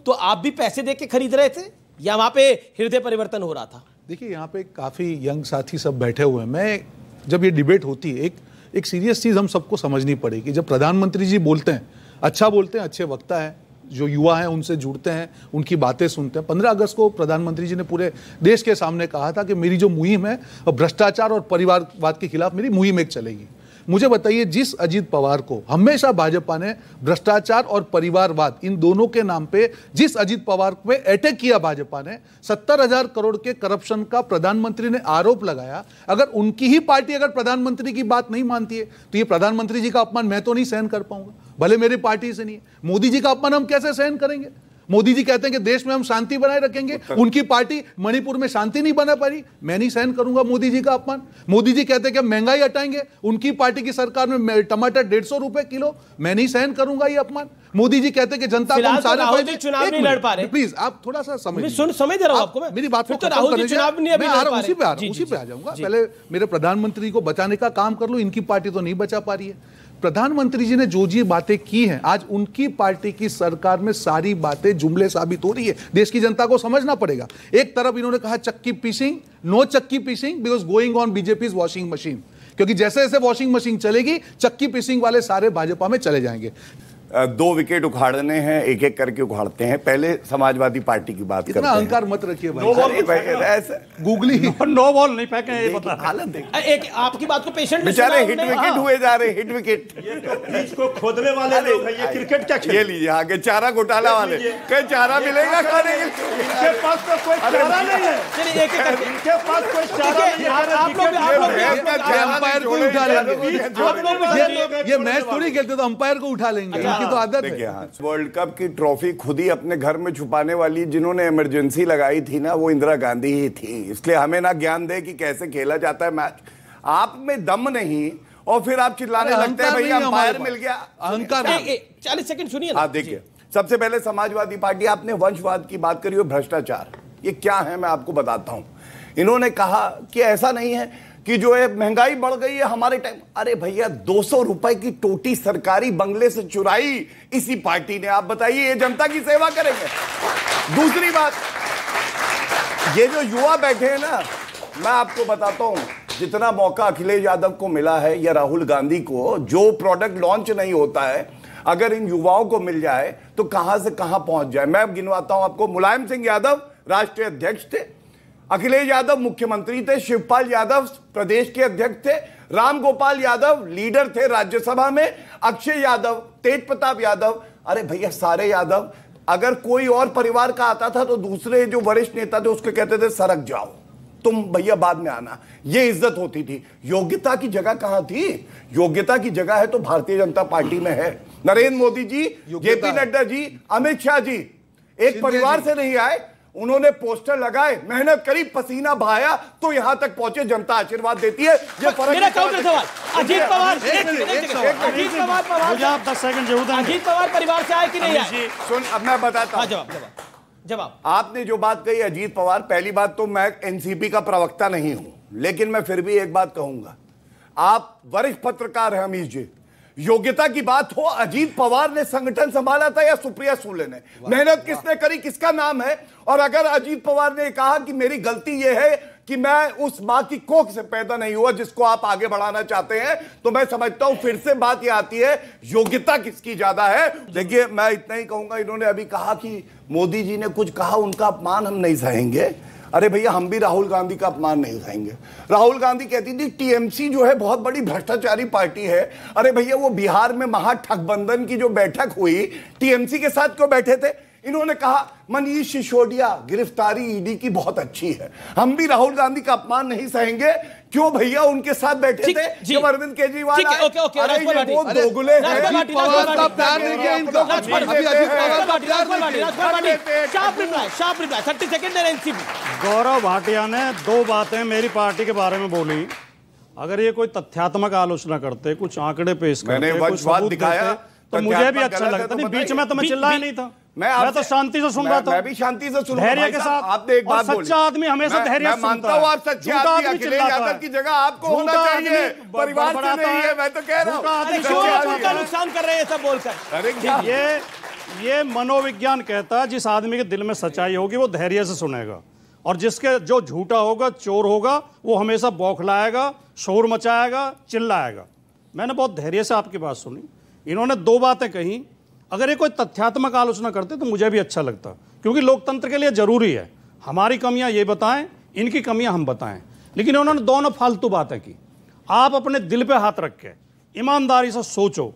तो आप भी पैसे देके खरीद रहे थे या वहां पे हृदय परिवर्तन हो रहा था? देखिए, यहाँ पे काफी यंग साथी सब बैठे हुए हैं। मैं जब ये डिबेट होती है, एक सीरियस चीज हम सबको समझनी पड़ेगी। जब प्रधानमंत्री जी बोलते हैं, अच्छा बोलते हैं, अच्छे वक्ता है, जो युवा हैं उनसे जुड़ते हैं, उनकी बातें सुनते हैं। 15 अगस्त को प्रधानमंत्री जी ने पूरे देश के सामने कहा था कि मेरी जो मुहिम है भ्रष्टाचार और परिवारवाद के खिलाफ मेरी मुहिम एक चलेगी। मुझे बताइए, जिस अजीत पवार को हमेशा भाजपा ने भ्रष्टाचार और परिवारवाद इन दोनों के नाम पे जिस अजीत पवार पे अटैक किया भाजपा ने, 70,000 करोड़ के करप्शन का प्रधानमंत्री ने आरोप लगाया, अगर उनकी ही पार्टी अगर प्रधानमंत्री की बात नहीं मानती है तो ये प्रधानमंत्री जी का अपमान मैं तो नहीं सहन कर पाऊंगा, भले मेरी पार्टी से नहीं है। मोदी जी का अपमान हम कैसे सहन करेंगे? मोदी जी कहते हैं कि देश में हम शांति बनाए रखेंगे, उनकी पार्टी मणिपुर में शांति नहीं बना पाई, मैं नहीं सहन करूंगा मोदी जी का अपमान। मोदी जी कहते हैं कि हम महंगाई हटाएंगे, उनकी पार्टी की सरकार में टमाटर 150 रुपए किलो, मैं नहीं सहन करूंगा ये अपमान। मोदी जी कहते हैं कि जनता को हम सारे चुनाव नहीं लड़ पा रहे। प्लीज आप थोड़ा सा समझ दे रहा हूं आपको, मेरी बात को खत्म करने, उसी पे आ जाऊंगा। पहले मेरे प्रधानमंत्री को बचाने का काम कर लो, इनकी पार्टी तो नहीं बचा पा रही है। प्रधानमंत्री जी ने जो जी बातें की हैं, आज उनकी पार्टी की सरकार में सारी बातें जुमले साबित हो रही है। देश की जनता को समझना पड़ेगा। एक तरफ इन्होंने कहा चक्की पीसिंग, नो चक्की पीसिंग because going on BJP washing machine, क्योंकि जैसे जैसे वॉशिंग मशीन चलेगी चक्की पीसिंग वाले सारे भाजपा में चले जाएंगे। 2 विकेट उखाड़ने हैं, एक एक करके उखाड़ते हैं। पहले समाजवादी पार्टी की बात करते हैं। अहंकार मत रखिए भाई, गूगली नो बॉल नहीं फेंके, ये पता हालत देख। एक आपकी बात को पेशेंट बेचारे हिट विकेट हुए जा रहे, हिट विकेट। पिच को खोदने वाले लोग हैं, ये क्रिकेट क्या खेल। ये लीजिए आगे चारा घोटाला वाले, कहीं चारा मिलेगा खाने के? इनके पास तो कोई चारा नहीं है। चलिए एक एक करके, इनके पास कोई चारा नहीं है। आप लोग अंपायर को उठा लेंगे, ये मैच थोड़ी खेलते तो अंपायर को उठा लेंगे, इनकी तो आदत है। वर्ल्ड कप की ट्रॉफी खुद ही अपने घर में छुपाने वाली जिन्होंने इमरजेंसी लगाई थी ना, वो इंदिरा गांधी ही थी। इसलिए हमें ना ज्ञान दे कि कैसे खेला जाता है मैच। आप में दम नहीं और फिर आप चिल्लाने लगते हैं भैया अंपायर मिल गया। अहंकार। 40 सेकंड सुनिए। हाँ देखिए, सबसे पहले समाजवादी पार्टी, आपने वंशवाद की बात करी और भ्रष्टाचार, ये क्या है मैं आपको बताता हूं। इन्होंने कहा कि ऐसा नहीं है कि जो है महंगाई बढ़ गई है हमारे टाइम। अरे भैया 200 रुपए की टोटी सरकारी बंगले से चुराई इसी पार्टी ने। आप बताइए ये जनता की सेवा करेंगे? दूसरी बात, ये जो युवा बैठे हैं ना, मैं आपको बताता हूं, जितना मौका अखिलेश यादव को मिला है या राहुल गांधी को, जो प्रोडक्ट लॉन्च नहीं होता है, अगर इन युवाओं को मिल जाए तो कहां से कहां पहुंच जाए। मैं गिनवाता हूं आपको। मुलायम सिंह यादव राष्ट्रीय अध्यक्ष थे, अखिलेश यादव मुख्यमंत्री थे, शिवपाल यादव प्रदेश के अध्यक्ष थे, राम गोपाल यादव लीडर थे राज्यसभा में, अक्षय यादव, तेज प्रताप यादव। अरे भैया सारे यादव। अगर कोई और परिवार का आता था तो दूसरे जो वरिष्ठ नेता थे उसको कहते थे सरक जाओ, तुम भैया बाद में आना। ये इज्जत होती थी। योग्यता की जगह कहां थी? योग्यता की जगह है तो भारतीय जनता पार्टी में है। नरेंद्र मोदी जी, जेपी नड्डा जी, अमित शाह जी एक परिवार से नहीं आए, उन्होंने पोस्टर लगाए, मेहनत करी, पसीना बहाया तो यहां तक पहुंचे। जनता आशीर्वाद देती है। ये फर्क। मेरा काउंटर सवाल, अजीत पवार, मुझे आप 10 सेकंड जरूर दें। अजीत पवार परिवार से आए कि नहीं आए? सुन, अब मैं बताता हूं। जवाब। आपने जो बात कही अजीत पवार, पहली बात तो मैं एनसीपी का प्रवक्ता नहीं हूं, लेकिन मैं फिर भी एक बात कहूंगा। आप वरिष्ठ पत्रकार हैं अमीश जी, योग्यता की बात हो, अजीत पवार ने संगठन संभाला था या सुप्रिया सूले ने? मेहनत किसने करी, किसका नाम है? और अगर अजीत पवार ने कहा कि मेरी गलती यह है कि मैं उस मां की कोख से पैदा नहीं हुआ जिसको आप आगे बढ़ाना चाहते हैं, तो मैं समझता हूं फिर से बात यह आती है योग्यता किसकी ज्यादा है। देखिए मैं इतना ही कहूंगा, इन्होंने अभी कहा कि मोदी जी ने कुछ कहा, उनका अपमान हम नहीं सहेंगे। अरे भैया हम भी राहुल गांधी का अपमान नहीं सहेंगे। राहुल गांधी कहती थी टीएमसी जो है बहुत बड़ी भ्रष्टाचारी पार्टी है। अरे भैया वो बिहार में महाठगबंधन की जो बैठक हुई, टीएमसी के साथ क्यों बैठे थे? इन्होंने कहा मनीष सिसोदिया गिरफ्तारी ईडी की बहुत अच्छी है। हम भी राहुल गांधी का अपमान नहीं सहेंगे। क्यों भैया उनके साथ बैठे थे जब अरविंद केजरीवाल आए? अरे ये वो दोगले हैं। गौरव भाटिया ने 2 बातें मेरी पार्टी के बारे में बोली। अगर ये कोई तथ्यात्मक आलोचना करते, कुछ आंकड़े पेश करते, कुछ सबूत दिखाया तो मुझे भी अच्छा लगता। नहीं, बीच में तो मैं चिल्लाया नहीं था, मैं तो शांति से सुन रहा था। मैं भी शांति से सुन रहा धैर्य के साथ। आपने एक बात बोली, सच्चा आदमी हमेशा धैर्य से सुनता है। आप सच्चे आदमी, अखिलेश यादव की जगह आपको होना चाहिए, परिवार से नहीं है। मैं तो कह रहा हूं नुकसान कर रहे हैं सब बोलकर। ये मनोविज्ञान कहता है जिस आदमी के दिल में सच्चाई होगी वो धैर्य से सुनेगा, और जिसके जो झूठा होगा, चोर होगा, वो हमेशा बौखलाएगा, शोर मचाएगा, चिल्लाएगा। मैंने बहुत धैर्य से आपकी बात सुनी। इन्होंने 2 बातें कही। अगर ये कोई तथ्यात्मक आलोचना करते तो मुझे भी अच्छा लगता, क्योंकि लोकतंत्र के लिए जरूरी है हमारी कमियां ये बताएं, इनकी कमियां हम बताएं। लेकिन उन्होंने दोनों फालतू बातें की। आप अपने दिल पे हाथ रख के ईमानदारी से सोचो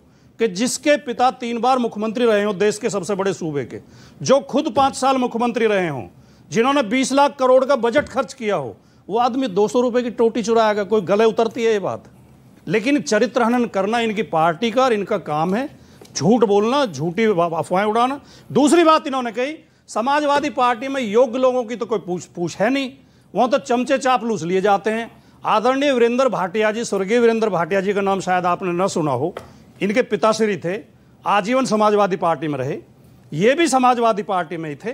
कि जिसके पिता 3 बार मुख्यमंत्री रहे हो देश के सबसे बड़े सूबे के, जो खुद 5 साल मुख्यमंत्री रहे हों, जिन्होंने 20 लाख करोड़ का बजट खर्च किया हो, वो आदमी 200 रुपए की टोटी चुराएगा? कोई गले उतरती है ये बात? लेकिन चरित्र हनन करना इनकी पार्टी का और इनका काम है। झूठ बोलना, झूठी अफवाहें उड़ाना। दूसरी बात इन्होंने कही, समाजवादी पार्टी में योग्य लोगों की तो कोई पूछ है नहीं, वहां तो चमचे चापलूस लिए जाते हैं। आदरणीय वीरेंद्र भाटिया जी, स्वर्गीय वीरेंद्र भाटिया जी का नाम शायद आपने न सुना हो, इनके पिताश्री थे, आजीवन समाजवादी पार्टी में रहे, ये भी समाजवादी पार्टी में ही थे।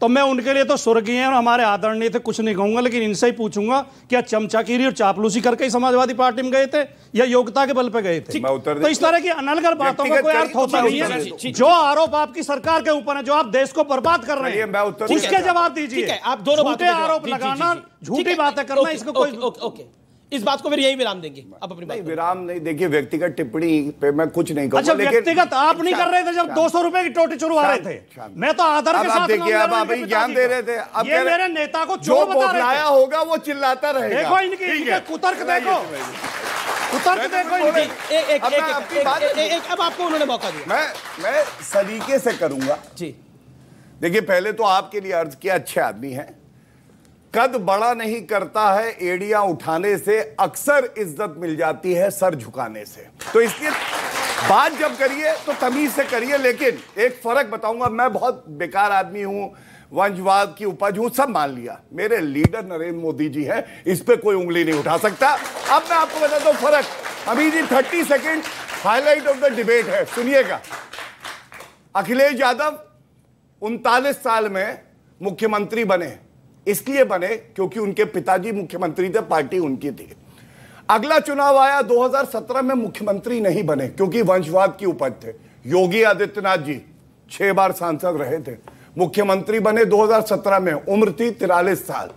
तो मैं उनके लिए तो स्वर्गीय और हमारे आदरणीय थे, कुछ नहीं कहूंगा, लेकिन इनसे ही पूछूंगा क्या चमचागिरी और चापलूसी करके ही समाजवादी पार्टी में गए थे या योग्यता के बल पे गए थे? तो इस तरह की अनलगर बातों का कोई अर्थ होता नहीं है। जो आरोप आपकी सरकार के ऊपर है, जो आप देश को बर्बाद कर रहे हैं, उसके जवाब दीजिए। आप दोनों झूठे आरोप लगाना, झूठी बातें करना, इसको कोई इस बात को फिर यही विराम देंगे। अब अपनी नहीं, विराम नहीं, देखिए व्यक्तिगत टिप्पणी पे मैं कुछ नहीं कहूंगा। अच्छा, व्यक्तिगत आप नहीं कर रहे थे जब 200 रुपए की टोटी चुरवा रहे थे, मैं तो आदर के साथ देखिए, अब आप ज्ञान दे रहे थे। अब ये मेरे नेता को जो बोलाया होगा वो चिल्लाता रहेगा। देखो इनके कुतर्क देखो, कुतर्क देखो। अब आपको उन्होंने मौका दिया, मैं सलीके से करूंगा जी। देखिए, पहले तो आपके लिए अर्ज किया, अच्छे आदमी हैं, कद बड़ा नहीं करता है एड़ियां उठाने से, अक्सर इज्जत मिल जाती है सर झुकाने से। तो इसलिए बात जब करिए तो तमीज से करिए। लेकिन एक फर्क बताऊंगा, मैं बहुत बेकार आदमी हूं, वंशवाद की उपज हूं, सब मान लिया, मेरे लीडर नरेंद्र मोदी जी है, इस पे कोई उंगली नहीं उठा सकता। अब मैं आपको बताता हूं फर्क। अभी जी 30 second highlight of the debate है, सुनिएगा। अखिलेश यादव 39 साल में मुख्यमंत्री बने, इसलिए बने क्योंकि उनके पिताजी मुख्यमंत्री थे, पार्टी उनकी थी। अगला चुनाव आया 2017 में, मुख्यमंत्री नहीं बने क्योंकि वंशवाद की उपज थे। योगी आदित्यनाथ जी 6 बार सांसद रहे थे, मुख्यमंत्री बने 2017 में, उम्र थी 43 साल।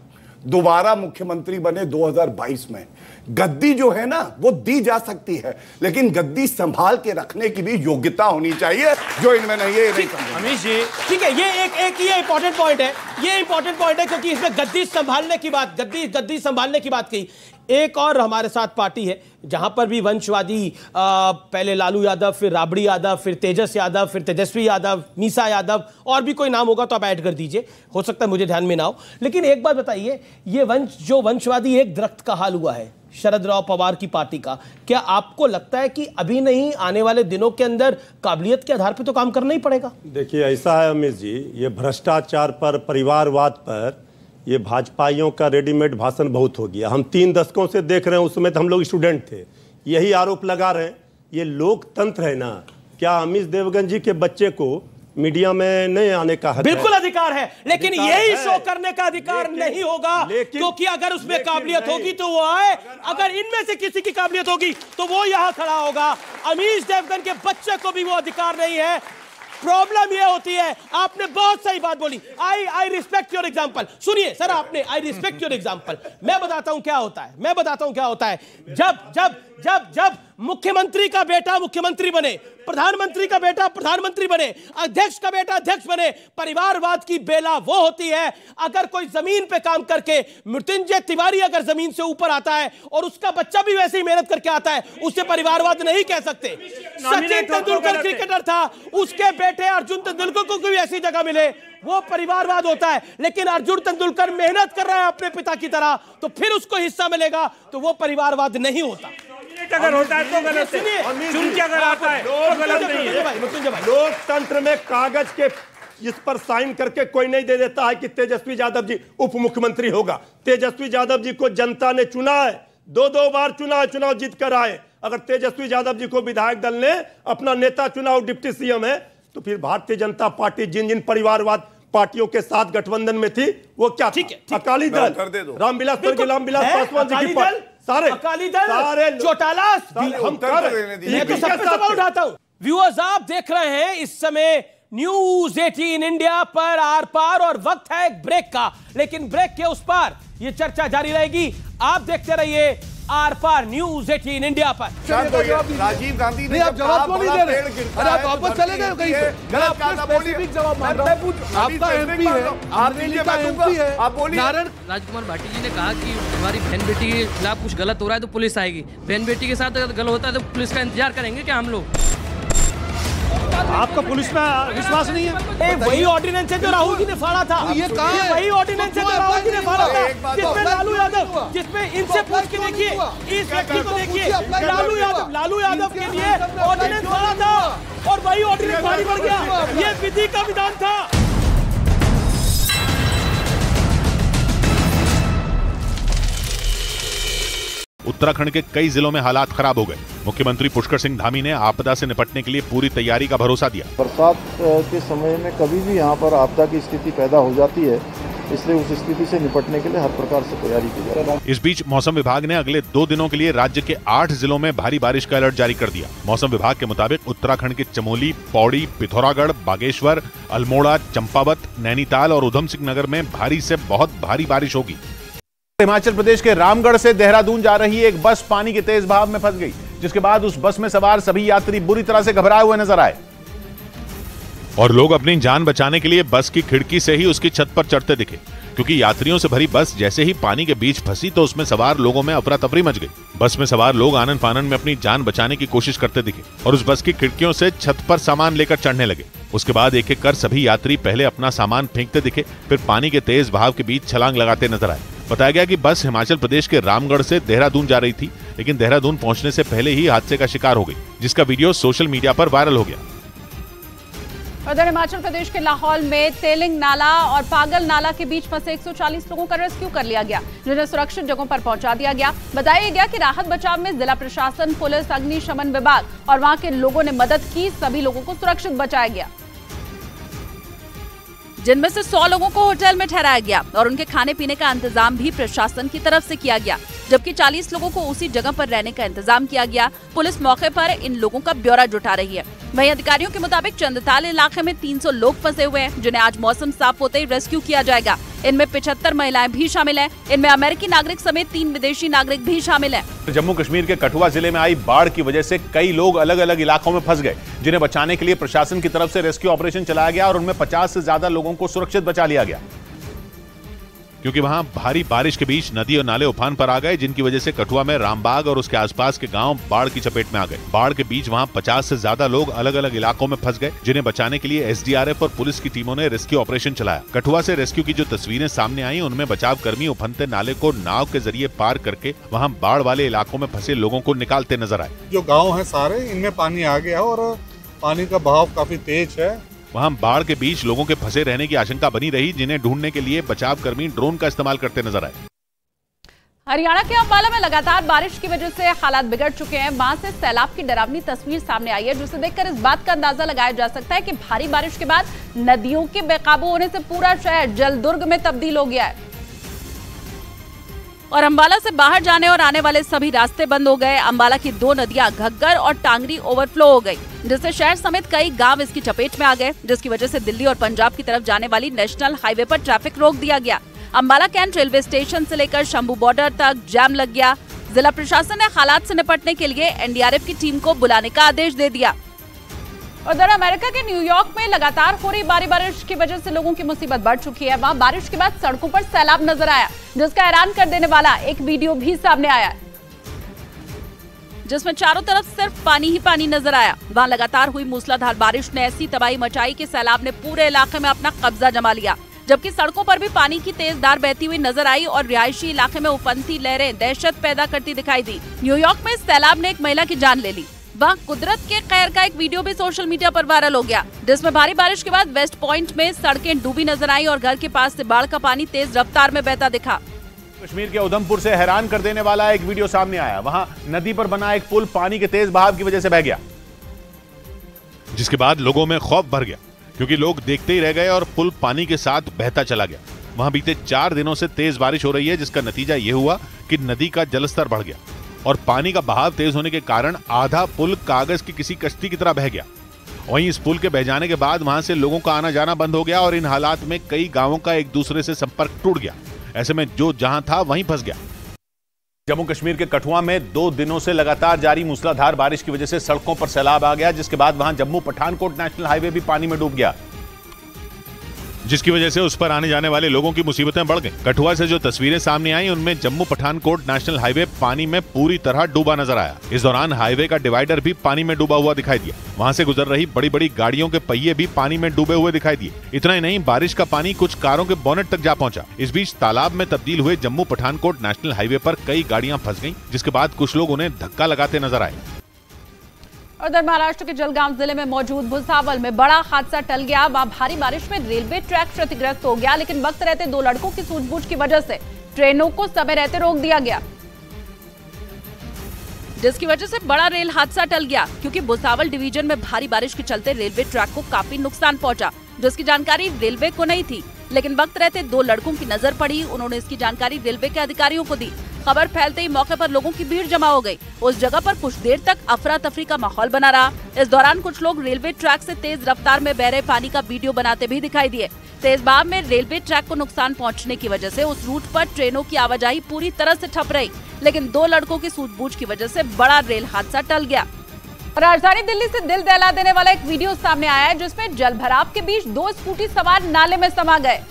दोबारा मुख्यमंत्री बने 2022 में। गद्दी जो है ना वो दी जा सकती है, लेकिन गद्दी संभाल के रखने की भी योग्यता होनी चाहिए, जो इनमें नहीं है। अमीश जी, ठीक है, ये इंपॉर्टेंट पॉइंट है, ये इंपॉर्टेंट पॉइंट है, क्योंकि इसमें गद्दी संभालने की बात, गद्दी संभालने की बात कही। एक और हमारे साथ पार्टी है जहां पर भी वंशवादी, पहले लालू यादव, फिर राबड़ी यादव, फिर तेजस यादव, फिर तेजस्वी यादव, मीसा यादव, और भी कोई नाम होगा तो आप ऐड कर दीजिए, हो सकता है मुझे ध्यान में ना हो। लेकिन एक बात बताइए, ये वंशवादी एक दरख्त का हाल हुआ है शरद राव पवार की पार्टी का, क्या आपको लगता है कि अभी नहीं, आने वाले दिनों के अंदर काबिलियत के आधार पर तो काम करना ही पड़ेगा? देखिए, ऐसा है अमित जी, ये भ्रष्टाचार पर, परिवारवाद पर ये भाजपाइयों का रेडीमेड भाषण बहुत हो गया। हम 3 दशकों से देख रहे हैं, उसमें तो हम लोग स्टूडेंट थे, यही आरोप लगा रहे हैं। ये लोकतंत्र है ना, क्या अमित देवगन जी के बच्चे को मीडिया में नहीं आने का हक? बिल्कुल अधिकार है, लेकिन यही शो करने का अधिकार नहीं होगा, क्योंकि अगर उसमें काबिलियत होगी तो वो आए, अगर इनमें से किसी की काबिलियत होगी तो वो यहां खड़ा होगा। अमीश देवगन के बच्चे को भी वो अधिकार नहीं है। प्रॉब्लम ये होती है, आपने बहुत सही बात बोली, आई रिस्पेक्ट योर एग्जाम्पल। सुनिए सर, आपने आई रिस्पेक्ट योर एग्जाम्पल। मैं बताता हूं क्या होता है, जब मुख्यमंत्री का बेटा मुख्यमंत्री बने, प्रधानमंत्री का बेटा प्रधानमंत्री बने, अध्यक्ष का बेटा अध्यक्ष बने, परिवारवाद की बेला वो होती है अगर कोई जमीन पे काम करके, मृत्युंजय तिवारी अगर जमीन से ऊपर आता है और उसका बच्चा भी वैसे ही मेहनत करके आता है, उसे परिवारवाद नहीं कह सकते। सचिन तेंदुलकर क्रिकेटर था, उसके बेटे अर्जुन तेंदुलकर को भी ऐसी जगह मिले, वो परिवारवाद होता है। लेकिन अर्जुन तेंदुलकर मेहनत कर रहा है अपने पिता की तरह, तो फिर उसको हिस्सा मिलेगा, तो वो परिवारवाद नहीं होता। अगर होता है तो गलत है, चुन के अगर आता है तो गलत नहीं है। लोकतंत्र में कागज के इस पर साइन करके कोई नहीं दे देता है कि तेजस्वी यादव जी उप मुख्यमंत्री होगा। तेजस्वी यादव जी को जनता ने चुना है, 2 बार चुना, चुनाव जीत कर आए। अगर तेजस्वी यादव जी को विधायक दल ने अपना नेता चुना, डिप्टी सीएम है, तो फिर भारतीय जनता पार्टी जिन पारिवारवाद पार्टियों के साथ गठबंधन में थी, वो क्या थी? अकाली दल, रामविलास पासवान जी की पार्टी, सारे अकाली दल, सारे चौटाला, हम कर रहे हैं। तो सबसे सवाल उठाता हूं, व्यूअर्स आप देख रहे हैं इस समय न्यूज 18 इंडिया पर आर पार, और वक्त है एक ब्रेक का, लेकिन ब्रेक के उस पार ये चर्चा जारी रहेगी। आप देखते रहिए आर पार न्यूज 18 इंडिया पर। राजीव गांधी ने आप जवाब क्यों नहीं दे रहे? अरे आप वापस चले गए कहीं से? गलत स्पेसिफिक जवाब मांग रहा हूं। आपका एमपी है, आप दिल्ली का एमपी है, आप बोलिए। राजकुमार भाटी जी ने कहा कि हमारी बहन बेटी के खिलाफ कुछ गलत हो रहा है तो पुलिस आएगी, बहन बेटी के साथ अगर गलत होता है तो पुलिस का इंतजार करेंगे क्या हम लोग? आपका पुलिस में विश्वास नहीं है? वही ऑर्डिनेंस है जो राहुल जी ने फाड़ा था। ये कहां है? वही ऑर्डिनेंस है जो राहुल जी ने फाड़ा था, जिसमें लालू यादव, जिसमें इनसे पूछ के देखिए, इस व्यक्ति को देखिए, लालू यादव के लिए ऑर्डिनेंस फाड़ा था। और वही ऑर्डिनेंस भारी पड़ गया। ये विधि का विधान था। उत्तराखंड के कई जिलों में हालात खराब हो गए। मुख्यमंत्री पुष्कर सिंह धामी ने आपदा से निपटने के लिए पूरी तैयारी का भरोसा दिया। बरसात के समय में कभी भी यहाँ पर आपदा की स्थिति पैदा हो जाती है, इसलिए उस स्थिति से निपटने के लिए हर प्रकार से तैयारी की जा रही है। इस बीच मौसम विभाग ने अगले 2 दिनों के लिए राज्य के 8 जिलों में भारी बारिश का अलर्ट जारी कर दिया। मौसम विभाग के मुताबिक उत्तराखंड के चमोली, पौड़ी, पिथौरागढ़, बागेश्वर, अल्मोड़ा, चंपावत, नैनीताल और उधम सिंह नगर में भारी से बहुत भारी बारिश होगी। हिमाचल प्रदेश के रामगढ़ से देहरादून जा रही एक बस पानी के तेज बहाव में फंस गई, जिसके बाद उस बस में सवार सभी यात्री बुरी तरह से घबराए हुए नजर आए और लोग अपनी जान बचाने के लिए बस की खिड़की से ही उसकी छत पर चढ़ते दिखे, क्योंकि यात्रियों से भरी बस जैसे ही पानी के बीच फंसी तो उसमें सवार लोगों में अफरा तफरी मच गई। बस में सवार लोग आनन फानन में अपनी जान बचाने की कोशिश करते दिखे और उस बस की खिड़कियों से छत पर सामान लेकर चढ़ने लगे। उसके बाद एक एक कर सभी यात्री पहले अपना सामान फेंकते दिखे, फिर पानी के तेज बहाव के बीच छलांग लगाते नजर आए। बताया गया कि बस हिमाचल प्रदेश के रामगढ़ से देहरादून जा रही थी, लेकिन देहरादून पहुंचने से पहले ही हादसे का शिकार हो गई, जिसका वीडियो सोशल मीडिया पर वायरल हो गया। उधर हिमाचल प्रदेश के लाहौल में तेलिंग नाला और पागल नाला के बीच फंसे 140 लोगों का रेस्क्यू कर लिया गया, जिन्हें सुरक्षित जगहों पर पहुंचा दिया गया। बताया गया कि राहत बचाव में जिला प्रशासन, पुलिस, अग्निशमन विभाग और वहां के लोगों ने मदद की। सभी लोगों को सुरक्षित बचाया गया, जिनमें से 100 लोगों को होटल में ठहराया गया और उनके खाने पीने का इंतजाम भी प्रशासन की तरफ से किया गया, जबकि 40 लोगों को उसी जगह पर रहने का इंतजाम किया गया। पुलिस मौके पर इन लोगों का ब्यौरा जुटा रही है। वहीं अधिकारियों के मुताबिक चंदताल इलाके में 300 लोग फंसे हुए हैं, जिन्हें आज मौसम साफ होते ही रेस्क्यू किया जाएगा। इनमें 75 महिलाएं भी शामिल हैं। इनमें अमेरिकी नागरिक समेत 3 विदेशी नागरिक भी शामिल हैं। जम्मू कश्मीर के कठुआ जिले में आई बाढ़ की वजह से कई लोग अलग अलग इलाकों में फंस गए, जिन्हें बचाने के लिए प्रशासन की तरफ से रेस्क्यू ऑपरेशन चलाया गया और उनमें 50 से ज्यादा लोगों को सुरक्षित बचा लिया गया, क्योंकि वहां भारी बारिश के बीच नदी और नाले उफान पर आ गए, जिनकी वजह से कठुआ में रामबाग और उसके आसपास के गांव बाढ़ की चपेट में आ गए। बाढ़ के बीच वहां 50 से ज्यादा लोग अलग अलग इलाकों में फंस गए, जिन्हें बचाने के लिए एसडीआरएफ और पुलिस की टीमों ने रेस्क्यू ऑपरेशन चलाया। कठुआ से रेस्क्यू की जो तस्वीरें सामने आई, उनमें बचाव कर्मी उफनते नाले को नाव के जरिए पार करके वहाँ बाढ़ वाले इलाकों में फंसे लोगों को निकालते नजर आए। जो गाँव है सारे, इनमें पानी आ गया और पानी का बहाव काफी तेज है। वहां बाढ़ के बीच लोगों के फंसे रहने की आशंका बनी रही, जिन्हें ढूंढने के लिए बचाव कर्मी ड्रोन का इस्तेमाल करते नजर आए। हरियाणा के अंबाला में लगातार बारिश की वजह से हालात बिगड़ चुके हैं। वहां से सैलाब की डरावनी तस्वीर सामने आई है, जिसे देखकर इस बात का अंदाजा लगाया जा सकता है कि भारी बारिश के बाद नदियों के बेकाबू होने से पूरा शहर जलदुर्ग में तब्दील हो गया है और अंबाला से बाहर जाने और आने वाले सभी रास्ते बंद हो गए। अंबाला की 2 नदियां घग्गर और टांगरी ओवरफ्लो हो गई, जिससे शहर समेत कई गांव इसकी चपेट में आ गए, जिसकी वजह से दिल्ली और पंजाब की तरफ जाने वाली नेशनल हाईवे पर ट्रैफिक रोक दिया गया। अंबाला कैंट रेलवे स्टेशन से लेकर शंभू बॉर्डर तक जाम लग गया। जिला प्रशासन ने हालात से निपटने के लिए एनडीआरएफ की टीम को बुलाने का आदेश दे दिया। उधर अमेरिका के न्यूयॉर्क में लगातार हो रही भारी बारिश की वजह से लोगों की मुसीबत बढ़ चुकी है। वहां बारिश के बाद सड़कों पर सैलाब नजर आया, जिसका हैरान कर देने वाला एक वीडियो भी सामने आया, जिसमें चारों तरफ सिर्फ पानी ही पानी नजर आया। वहां लगातार हुई मूसलाधार बारिश ने ऐसी तबाही मचाई कि सैलाब ने पूरे इलाके में अपना कब्जा जमा लिया, जबकि सड़कों पर भी पानी की तेज धार बहती हुई नजर आई और रिहायशी इलाके में उफनती लहरें दहशत पैदा करती दिखाई दी। न्यूयॉर्क में सैलाब ने एक महिला की जान ले ली। वहाँ कुदरत के कहर का एक वीडियो भी सोशल मीडिया पर वायरल हो गया, जिसमें भारी बारिश के बाद वेस्ट पॉइंट में सड़कें डूबी नजर आई और घर के पास से बाढ़ का पानी तेज रफ्तार में बहता दिखा। कश्मीर के उधमपुर से हैरान कर देने वाला एक वीडियो सामने आया। वहां नदी पर बना एक पुल पानी के तेज बहाव की वजह से बह गया, जिसके बाद लोगों में खौफ भर गया, क्योंकि लोग देखते ही रह गए और पुल पानी के साथ बहता चला गया। वहां बीते 4 दिनों से तेज बारिश हो रही है, जिसका नतीजा ये हुआ कि नदी का जलस्तर बढ़ गया और पानी का बहाव तेज होने के कारण आधा पुल कागज की किसी कश्ती की तरह बह गया। वहीं इस पुल के बह जाने के बाद वहां से लोगों का आना जाना बंद हो गया और इन हालात में कई गांवों का एक दूसरे से संपर्क टूट गया। ऐसे में जो जहां था वहीं फंस गया। जम्मू कश्मीर के कठुआ में 2 दिनों से लगातार जारी मूसलाधार बारिश की वजह से सड़कों पर सैलाब आ गया, जिसके बाद वहां जम्मू पठानकोट नेशनल हाईवे भी पानी में डूब गया, जिसकी वजह से उस पर आने जाने वाले लोगों की मुसीबतें बढ़ गई। कठुआ से जो तस्वीरें सामने आई, उनमें जम्मू पठानकोट नेशनल हाईवे पानी में पूरी तरह डूबा नजर आया। इस दौरान हाईवे का डिवाइडर भी पानी में डूबा हुआ दिखाई दिया। वहां से गुजर रही बड़ी बड़ी गाड़ियों के पहिए भी पानी में डूबे हुए दिखाई दिए। इतना ही नहीं, बारिश का पानी कुछ कारों के बोनेट तक जा पहुंचा। इस बीच तालाब में तब्दील हुए जम्मू पठानकोट नेशनल हाईवे पर कई गाड़ियां फंस गईं, जिसके बाद कुछ लोग उन्हें धक्का लगाते नजर आए। उधर महाराष्ट्र के जलगांव जिले में मौजूद भुसावल में बड़ा हादसा टल गया। वहां भारी बारिश में रेलवे ट्रैक क्षतिग्रस्त हो गया, लेकिन वक्त रहते 2 लड़कों की सूझबूझ की वजह से ट्रेनों को समय रहते रोक दिया गया, जिसकी वजह से बड़ा रेल हादसा टल गया। क्योंकि भुसावल डिवीजन में भारी बारिश के चलते रेलवे ट्रैक को काफी नुकसान पहुंचा, जिसकी जानकारी रेलवे को नहीं थी, लेकिन वक्त रहते 2 लड़कों की नजर पड़ी। उन्होंने इसकी जानकारी रेलवे के अधिकारियों को दी। खबर फैलते ही मौके पर लोगों की भीड़ जमा हो गई। उस जगह पर कुछ देर तक अफरा तफरी का माहौल बना रहा। इस दौरान कुछ लोग रेलवे ट्रैक से तेज रफ्तार में बह रहे पानी का वीडियो बनाते भी दिखाई दिए। तेज बहाव में रेलवे ट्रैक को नुकसान पहुंचने की वजह से उस रूट पर ट्रेनों की आवाजाही पूरी तरह से ठप रही, लेकिन 2 लड़कों की सूझबूझ की वजह से बड़ा रेल हादसा टल गया। राजधानी दिल्ली से दिल दहला देने वाला एक वीडियो सामने आया है, जिसमें जलभराव के बीच 2 स्कूटी सवार नाले में समा गए।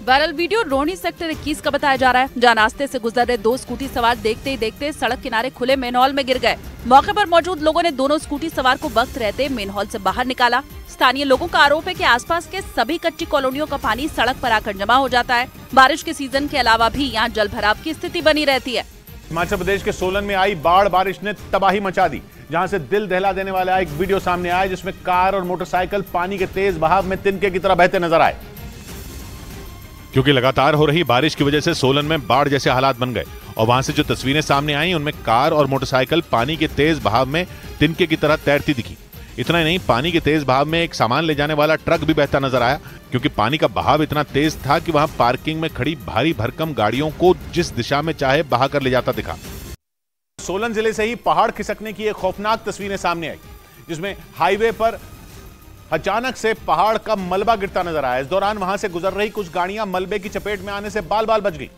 वायरल वीडियो रोहिणी सेक्टर 21 का बताया जा रहा है, जहां रास्ते से गुजर रहे 2 स्कूटी सवार देखते ही देखते सड़क किनारे खुले मेन हॉल में गिर गए। मौके पर मौजूद लोगों ने दोनों स्कूटी सवार को वक्त रहते मेन हॉल से बाहर निकाला। स्थानीय लोगों का आरोप है कि आसपास के सभी कच्ची कॉलोनियों का पानी सड़क पर आकर जमा हो जाता है। बारिश के सीजन के अलावा भी यहाँ जलभराव की स्थिति बनी रहती है। हिमाचल प्रदेश के सोलन में आई बाढ़ बारिश ने तबाही मचा दी, जहां से दिल दहला देने वाला एक वीडियो सामने आया, जिसमें कार और मोटरसाइकिल पानी के तेज बहाव में तिनके की तरह बहते नजर आए। क्योंकि लगातार हो रही बारिश की वजह से सोलन में बाढ़ जैसे हालात बन गए और वहां से जो तस्वीरें सामने आई उनमें कार और मोटरसाइकिल पानी के तेज बहाव में तिनके की तरह तैरती दिखी। इतना ही नहीं, पानी के तेज बहाव में एक सामान ले जाने वाला ट्रक भी बहता नजर आया, क्योंकि पानी का बहाव इतना तेज था कि वहां पार्किंग में खड़ी भारी भरकम गाड़ियों को जिस दिशा में चाहे बहा कर ले जाता दिखा। सोलन जिले से ही पहाड़ खिसकने की एक खौफनाक तस्वीरें सामने आई, जिसमें हाईवे पर अचानक से पहाड़ का मलबा गिरता नजर आया। इस दौरान वहां से गुजर रही कुछ गाड़ियां मलबे की चपेट में आने से बाल बाल बच गई।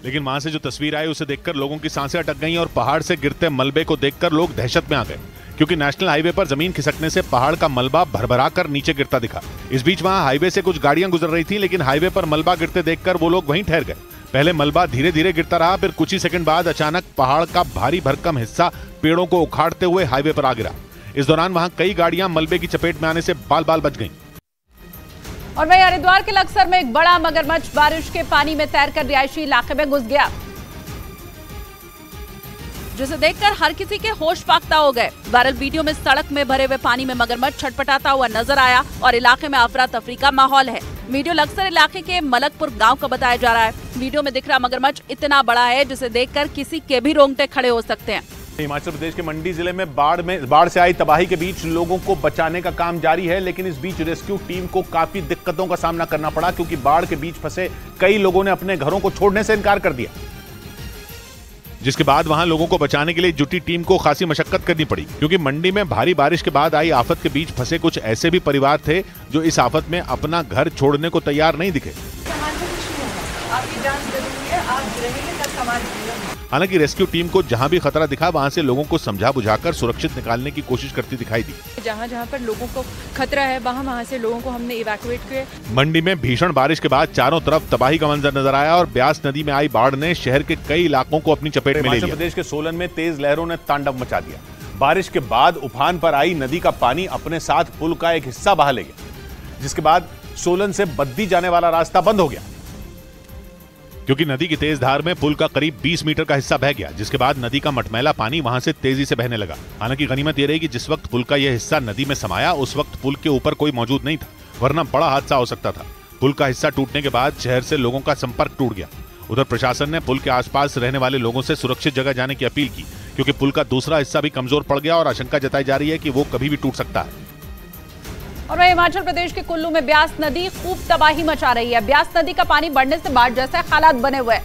लेकिन वहां से जो तस्वीर आई उसे देखकर लोगों की सांसें अटक गईं और पहाड़ से गिरते मलबे को देखकर लोग दहशत में आ गए, क्योंकि नेशनल हाईवे पर जमीन खिसकने से पहाड़ का मलबा भरभरा कर नीचे गिरता दिखा। इस बीच वहां हाईवे से कुछ गाड़ियां गुजर रही थी, लेकिन हाईवे पर मलबा गिरते देखकर वो लोग वहीं ठहर गए। पहले मलबा धीरे धीरे गिरता रहा, फिर कुछ ही सेकंड बाद अचानक पहाड़ का भारी भरकम हिस्सा पेड़ों को उखाड़ते हुए हाईवे पर आ गिरा। इस दौरान वहां कई गाड़ियां मलबे की चपेट में आने से बाल बाल बच गईं। और वहीं हरिद्वार के लक्सर में एक बड़ा मगरमच्छ बारिश के पानी में तैरकर रिहायशी इलाके में घुस गया, जिसे देखकर हर किसी के होश फाख्ता हो गए। वायरल वीडियो में सड़क में भरे हुए पानी में मगरमच्छ छटपटाता हुआ नजर आया और इलाके में अफरा तफरी का माहौल है। वीडियो लक्सर इलाके के मलकपुर गांव का बताया जा रहा है। वीडियो में दिख रहा मगरमच्छ इतना बड़ा है जिसे देखकर किसी के भी रोंगटे खड़े हो सकते हैं। हिमाचल प्रदेश के मंडी जिले में बाढ़ से आई तबाही के बीच लोगों को बचाने का काम जारी है, लेकिन इस बीच रेस्क्यू टीम को काफी दिक्कतों का सामना करना पड़ा, क्योंकि बाढ़ के बीच फंसे कई लोगों ने अपने घरों को छोड़ने से इनकार कर दिया, जिसके बाद वहां लोगों को बचाने के लिए जुटी टीम को खासी मशक्कत करनी पड़ी, क्योंकि मंडी में भारी बारिश के बाद आई आफत के बीच फंसे कुछ ऐसे भी परिवार थे जो इस आफत में अपना घर छोड़ने को तैयार नहीं दिखे। हालांकि रेस्क्यू टीम को जहां भी खतरा दिखा वहां से लोगों को समझा बुझाकर सुरक्षित निकालने की कोशिश करती दिखाई दी। जहां पर लोगों को खतरा है वहां से लोगों को हमने इवैक्यूएट किया। मंडी में भीषण बारिश के बाद चारों तरफ तबाही का मंजर नजर आया और ब्यास नदी में आई बाढ़ ने शहर के कई इलाकों को अपनी चपेट में ले लिया। हिमाचल प्रदेश के सोलन में तेज लहरों ने तांडव मचा दिया। बारिश के बाद उफान पर आई नदी का पानी अपने साथ पुल का एक हिस्सा बहा ले गया, जिसके बाद सोलन से बद्दी जाने वाला रास्ता बंद हो गया, क्योंकि नदी की तेज धार में पुल का करीब 20 मीटर का हिस्सा बह गया, जिसके बाद नदी का मटमैला पानी वहां से तेजी से बहने लगा। हालांकि गनीमत यह रही कि जिस वक्त पुल का यह हिस्सा नदी में समाया उस वक्त पुल के ऊपर कोई मौजूद नहीं था, वरना बड़ा हादसा हो सकता था। पुल का हिस्सा टूटने के बाद शहर से लोगों का संपर्क टूट गया। उधर प्रशासन ने पुल के आसपास रहने वाले लोगों से सुरक्षित जगह जाने की अपील की, क्योंकि पुल का दूसरा हिस्सा भी कमजोर पड़ गया और आशंका जताई जा रही है कि वो कभी भी टूट सकता है। और वहीं हिमाचल प्रदेश के कुल्लू में ब्यास नदी खूब तबाही मचा रही है। ब्यास नदी का पानी बढ़ने से बाढ़ जैसे हालात बने हुए हैं।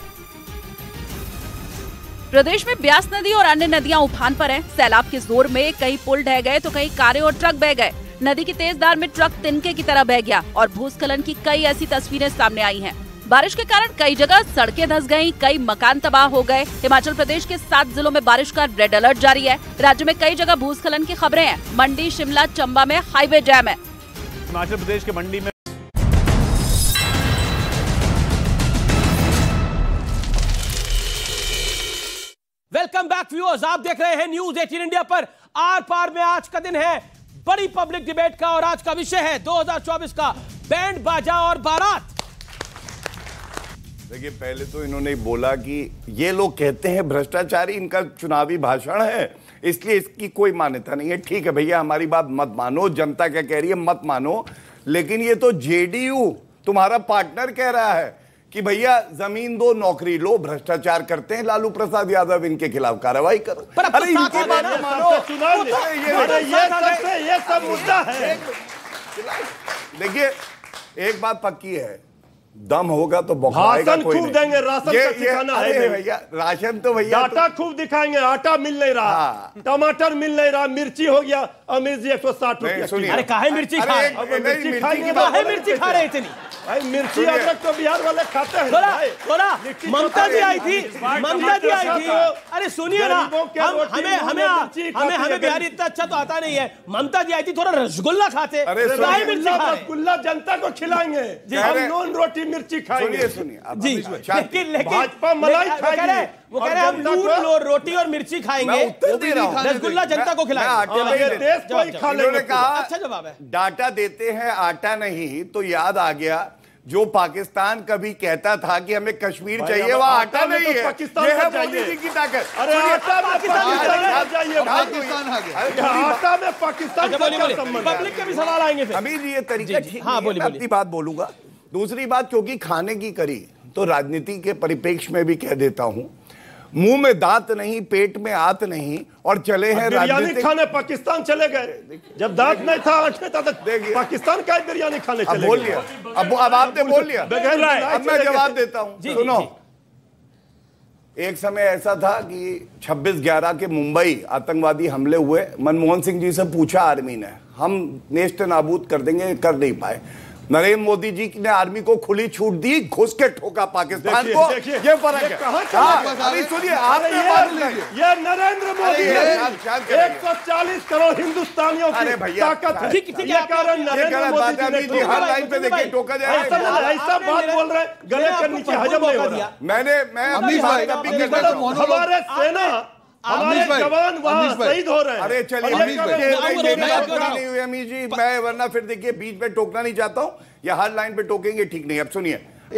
प्रदेश में ब्यास नदी और अन्य नदियां उफान पर हैं। सैलाब के जोर में कहीं पुल ढह गए तो कहीं कारें और ट्रक बह गए। नदी की तेज धार में ट्रक तिनके की तरह बह गया और भूस्खलन की कई ऐसी तस्वीरें सामने आई हैं। बारिश के कारण कई जगह सड़कें धंस गईं, कई मकान तबाह हो गए। हिमाचल प्रदेश के 7 जिलों में बारिश का रेड अलर्ट जारी है। राज्य में कई जगह भूस्खलन की खबरें हैं। मंडी, शिमला, चंबा में हाईवे जैम है। हिमाचल प्रदेश के मंडी में वेलकम बैक व्यूअर्स, आप देख रहे हैं न्यूज 18 इंडिया पर। आर पार में आज का दिन है बड़ी पब्लिक डिबेट का और आज का विषय है 2024 का बैंड बाजा और बारात। देखिए, पहले तो इन्होंने बोला कि ये लोग कहते हैं भ्रष्टाचारी, इनका चुनावी भाषण है इसलिए इसकी कोई मान्यता नहीं है। ठीक है भैया, हमारी बात मत मानो, जनता क्या कह रही है मत मानो, लेकिन ये तो जेडीयू तुम्हारा पार्टनर कह रहा है कि भैया जमीन दो नौकरी लो, भ्रष्टाचार करते हैं लालू प्रसाद यादव, इनके खिलाफ कार्रवाई करो। अरे इनकी बात मानो, ये सब मुद्दा है। देखिए, एक बात पक्की है, दम होगा तो भाषण खूब देंगे, राशन का सिखाना है भैया, राशन तो भैया डाटा खूब दिखाएंगे, आटा मिल नहीं रहा, टमाटर मिल नहीं रहा, मिर्ची हो गया अमीर जी 160 रुपये। अरे काहे मिर्ची खा रहे हैं? मिर्ची खा रहे इतनी भाई, मिर्ची अदरक तो बिहार वाले खाते हैं। थोड़ा ममता जी आई थी, अरे सुनिए ना, हमें बिहारी इतना अच्छा तो आता नहीं है, ममता जी आई थी, थोड़ा रसगुल्ला खाते, रसगुल्ला जनता को खिलाएंगे, हम नॉन रोटी मिर्ची खाएंगे। सुनिए लेकिन भाजपा मलाई खाएगी, वो कह रहे हैं हम दूध रोटी और मिर्ची खाएंगे, रसगुल्ला जनता को खिलाएंगे। देश को ही खा लेंगे। अच्छा जवाब है। डाटा देते हैं, आटा नहीं, तो याद आ गया जो पाकिस्तान कभी कहता था कि हमें कश्मीर चाहिए, वह आटा नहीं है, ये है मोदी जी की ताकत। अरे आटा में पाकिस्तान चाहिए, आटा में पाकिस्तान पब्लिक के भी सवाल आएंगे। अमीर ये तरीका ठीक है, मैं अपनी बात बोलूंगा। दूसरी बात, क्योंकि खाने की करी तो राजनीति के परिप्रेक्ष्य में भी कह देता हूं, मुंह में दांत नहीं, पेट में आत नहीं, और चले हैं बिरयानी खाने पाकिस्तान चले गए। जब दांत नहीं था, आंख नहीं था, तो पाकिस्तान का बिरयानी खाने चले गए। बोल लिया, अब आपने बोल लिया, अब मैं जवाब देता हूं। सुनो, एक समय ऐसा था कि 26/11 के मुंबई आतंकवादी हमले हुए, मनमोहन सिंह जी से पूछा आर्मी ने, हम नेस्त नाबूद कर देंगे, कर नहीं पाए। नरेंद्र मोदी जी ने आर्मी को खुली छूट दी, घुस के ठोका पाकिस्तान को। ये फर्क है। अभी सुनिए, आपने बात ली, ये नरेंद्र मोदी 140 करोड़ हिंदुस्तानियों की ताकत है। ये कारण नरेंद्र मोदी जी हर लाइन पे देखिए टोका जाए, ऐसा बात बोल रहे, गले के नीचे हजम नहीं हो रहा। हमारे सेना, हमारे जवान वहां शहीद हो रहे हैं। अरे चलिए, नहीं हुई अमीर जी, मैं वरना फिर देखिए बीच में टोकना नहीं चाहता हूं, या हर लाइन पे टोकेंगे ठीक नहीं। अब सुनिए,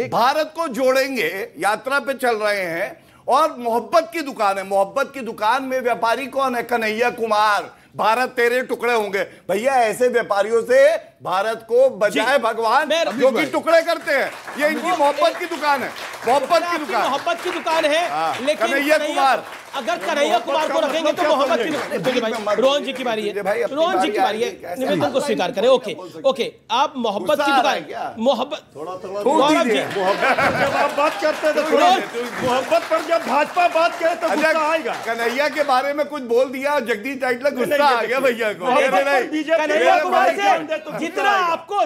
भारत को जोड़ेंगे, यात्रा पे चल रहे हैं, और मोहब्बत की दुकान है, मोहब्बत की दुकान में व्यापारी कौन है? कन्हैया कुमार। भारत तेरे टुकड़े होंगे। भैया, ऐसे व्यापारियों से भारत को बचाए भगवान, जो कि टुकड़े करते हैं। ये इनकी मोहब्बत की दुकान है, मोहब्बत की दुकान, मोहब्बत की दुकान है। लेकिन कन्हैया कुमार, अगर कन्हैया कुमार को रखेंगे तो मोहब्बत की दुकान। रोहन जी की बारी है, रोहन जी की बारी है, निवेदन को स्वीकार करें। ओके ओके, आप मोहब्बत की दुकान, मोहब्बत जब आप बात करते तो मोहब्बत पर जब भाजपा बात करे तो गुस्सा आएगा। कन्हैया के बारे में कुछ बोल दिया, जगदीश टाइटलर गुस्सा आ गया भैया को। कन्हैया कुमार से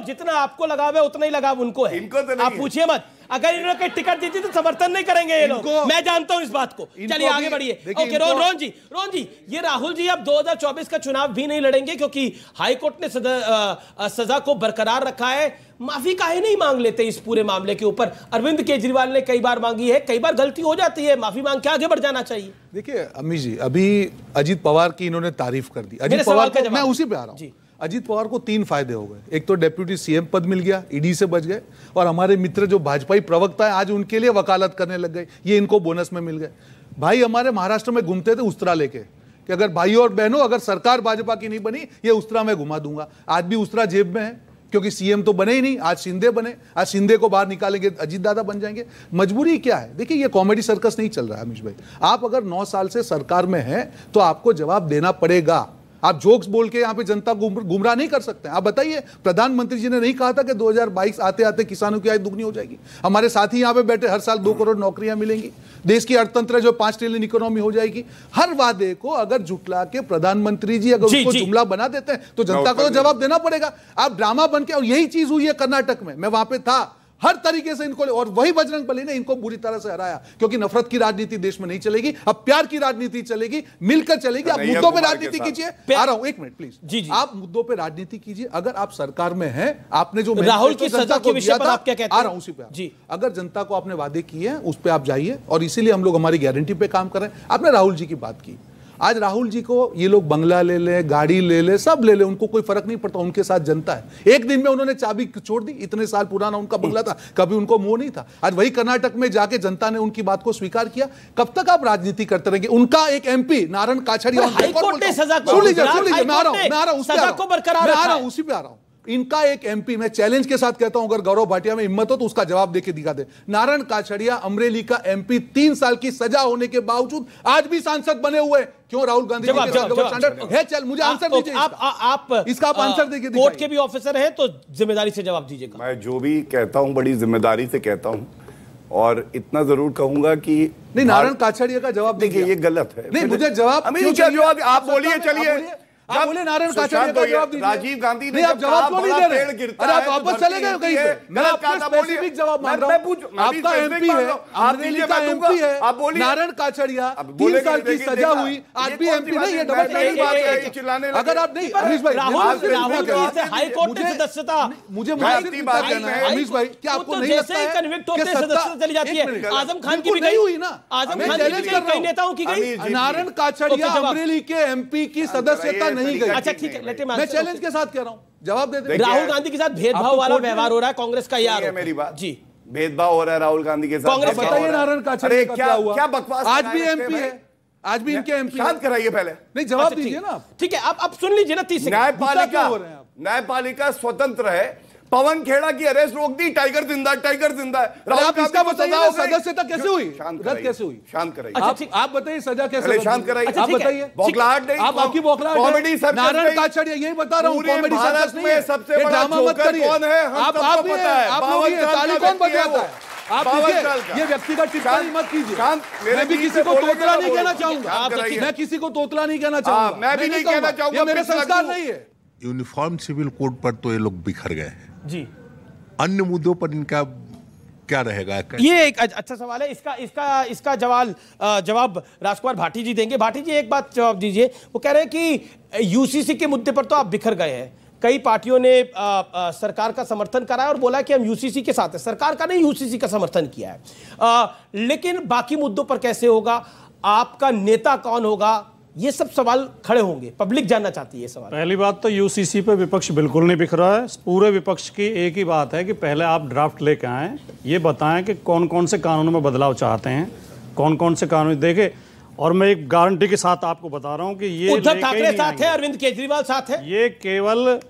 जितना आपको लगाव है उतना ही लगाव उनको है, आप पूछिए मत। अगर इन्होंने टिकट दी थी तो समर्थन नहीं करेंगे ये लोग, मैं जानता हूं इस बात को। चलिए आगे बढ़िए। ओके, रोहन जी, ये राहुल जी अब 2024 का चुनाव भी नहीं लड़ेंगे क्योंकि हाईकोर्ट ने सजा को बरकरार रखा है। माफी काहे नहीं मांग लेते इस पूरे मामले के ऊपर? अरविंद केजरीवाल ने कई बार मांगी है, कई बार गलती हो जाती है, माफी मांग के आगे बढ़ जाना चाहिए। देखिए अमित जी, अभी अजीत पवार की इन्होंने तारीफ कर दी। अजीत पवार को, मैं उसी पे आ रहा हूं। अजीत पवार को 3 फायदे हो गए। एक तो डेप्यूटी सीएम पद मिल गया, ईडी से बच गए, और हमारे मित्र जो भाजपाई प्रवक्ता है आज उनके लिए वकालत करने लग गए, ये इनको बोनस में मिल गए। भाई हमारे महाराष्ट्र में घूमते थे उस्तरा लेके कि अगर भाइयों और बहनों, अगर सरकार भाजपा की नहीं बनी, ये उस्तरा मैं घुमा दूंगा। आज भी उस्तरा जेब में है, क्योंकि सीएम तो बने ही नहीं। आज शिंदे बने, आज शिंदे को बाहर निकालेंगे, अजीत दादा बन जाएंगे। मजबूरी क्या है? देखिए, ये कॉमेडी सर्कस नहीं चल रहा है अमीश भाई। आप अगर 9 साल से सरकार में हैं तो आपको जवाब देना पड़ेगा। आप जोक्स बोल के यहाँ पे जनता गुमराह नहीं कर सकते। आप बताइए, प्रधानमंत्री जी ने नहीं कहा था कि 2022 आते आते किसानों की आय दुगनी हो जाएगी? हमारे साथी यहाँ पे बैठे, हर साल 2 करोड़ नौकरियां मिलेंगी, देश की अर्थतंत्र जो 5 ट्रिलियन इकोनॉमी हो जाएगी। हर वादे को अगर जुटला के प्रधानमंत्री जी अगर उसको जुमला बना देते हैं तो जनता को तो जवाब देना पड़ेगा। आप ड्रामा बन के, और यही चीज हुई है कर्नाटक में, मैं वहां पे था, हर तरीके से इनको, और वही बजरंग बली ने इनको बुरी तरह से हराया। क्योंकि नफरत की राजनीति देश में नहीं चलेगी, अब प्यार की राजनीति चलेगी, मिलकर चलेगी। आप मुद्दों पे राजनीति कीजिए। आ रहा हूं, 1 मिनट प्लीज। जी, आप मुद्दों पे राजनीति कीजिए। अगर आप सरकार में हैं, आपने जो राहुल की सजा के विषय पर आप क्या कहते हैं? आ रहा हूं उसी पे जी। अगर जनता को आपने वादे किए हैं उस पर आप जाइए, और इसीलिए हम लोग हमारी गारंटी पे काम कर रहे हैं। आपने राहुल जी की बात की, आज राहुल जी को ये लोग बंगला ले ले, गाड़ी ले ले, सब ले ले, उनको कोई फर्क नहीं पड़ता, उनके साथ जनता है। एक दिन में उन्होंने चाबी छोड़ दी, इतने साल पुराना उनका बंगला था, कभी उनको मोह नहीं था। आज वही कर्नाटक में जाके जनता ने उनकी बात को स्वीकार किया। कब तक आप राजनीति करते रहेंगे? उनका एक एमपी नारायण काछड़िया, उसी पे आ रहा हूं, इनका एक एमपी, मैं चैलेंज के साथ कहता हूं, अगर गौरव भाटिया में हिम्मत हो तो उसका जवाब देके दिखा दे। नारायण काछड़िया अमरेली का एमपी 3 साल की सजा होने के बावजूद आज भी सांसद बने हुए। क्यों? राहुल गांधी जी है। चल मुझे आंसर दीजिए, इसका आप आंसर देखिए। कोर्ट के भी ऑफिसर हैं तो जिम्मेदारी से जवाब दीजिएगा। मैं जो भी कहता हूं बड़ी जिम्मेदारी से कहता हूं, और इतना जरूर कहूंगा कि नहीं, नारायण काछड़िया का जवाब देखिए, ये गलत है। नहीं, मुझे जवाब आप बोलिए, चलिए आप बोले नारायण काछड़िया का जवाब दीजिए। राजीव गांधी ने आप जवाब क्यों नहीं दे रहे? अरे आप वापस चले गए कहीं पे। मैं आपका स्पेसिफिक जवाब मांग रहा हूं। आपका एमपी है, अमरेली का एमपी है, नारायण काछड़िया 3 साल की सजा हुई, आज भी एमपी नहीं है। डबल स्टैंडर्ड बात है। अगर आप नहीं, अमीश भाई, हाई कोर्ट से सदस्यता, मुझे बात करना है अमीश भाई, क्या आपको नहीं लगता है कन्विक्ट होते सदस्यता चली जाती है? आजम खान की भी नहीं हुई ना, आजम खान की कई नेताओं की गई। नारायण काछड़िया अमरेली के एमपी की सदस्यता नहीं गई। अच्छा ठीक है, मैं चैलेंज के साथ कह रहा हूं, जवाब दे दे। राहुल गांधी के साथ भेदभाव वाला व्यवहार हो रहा है, कांग्रेस का यार है। मेरी बात जी, भेदभाव हो रहा है राहुल गांधी के साथ। कांग्रेस बताइए नारायण काछड़िया का क्या हुआ? क्या बकवास? आज भी एमपी है, आज भी इनके एमपी। शांत कराइए पहले। नहीं, जवाब दीजिए ना। ठीक है, आप सुन लीजिए ना। 30 सेकंड। न्यायपालिका स्वतंत्र है। पवन खेड़ा की अरेस्ट रोक दी, टाइगर जिंदा, टाइगर जिंदा है। आप इसका बताइए, सदस्यता कैसे हुई? रद्द कैसे हुई? शांत कराइए। आप बताइए, सजा कैसे? शांत कराइए। आप बताइए। बौखलाहट नहीं, आप आपकी बौखलाहट कॉमेडी सर्कस। नारायण काछड़िया यही बता रहा हूँ, कॉमेडी सर्कस नहीं है। सबसे बड़ा जोकर कौन है? आप पता है, आप लोग ये ताली कौन बजाता है? आप ये व्यक्तिगत टिप्पणी मत कीजिए। मैं भी किसी को तोतला नहीं कहना चाहूंगा, मैं किसी को तोतला नहीं कहना चाहूंगा, मैं भी नहीं कहना चाहूंगा, ये मेरे संस्कार नहीं है। यूनिफॉर्म सिविल कोड पर तो ये लोग बिखर गए हैं जी। अन्य मुद्दों पर इनका क्या रहेगा? ये एक अच्छा सवाल है। इसका जवाब राजकुमार भाटी जी देंगे। भाटी जी, एक बात जवाब दीजिए। वो कह रहे हैं कि यूसीसी के मुद्दे पर तो आप बिखर गए हैं, कई पार्टियों ने सरकार का समर्थन करा है और बोला कि हम यूसीसी के साथ हैं। सरकार का नहीं, यूसीसी का समर्थन किया है। लेकिन बाकी मुद्दों पर कैसे होगा? आपका नेता कौन होगा? ये सब सवाल खड़े होंगे, पब्लिक जानना चाहती है ये सवाल। पहली बात तो यूसीसी पे विपक्ष बिल्कुल नहीं बिखरा है। पूरे विपक्ष की एक ही बात है कि पहले आप ड्राफ्ट लेके आएं, ये बताएं कि कौन कौन से कानूनों में बदलाव चाहते हैं, कौन कौन से कानून देखे। और मैं एक गारंटी के साथ आपको बता रहा हूं कि ये उद्धव ठाकरे साथ है, अरविंद केजरीवाल साथ है। ये केवल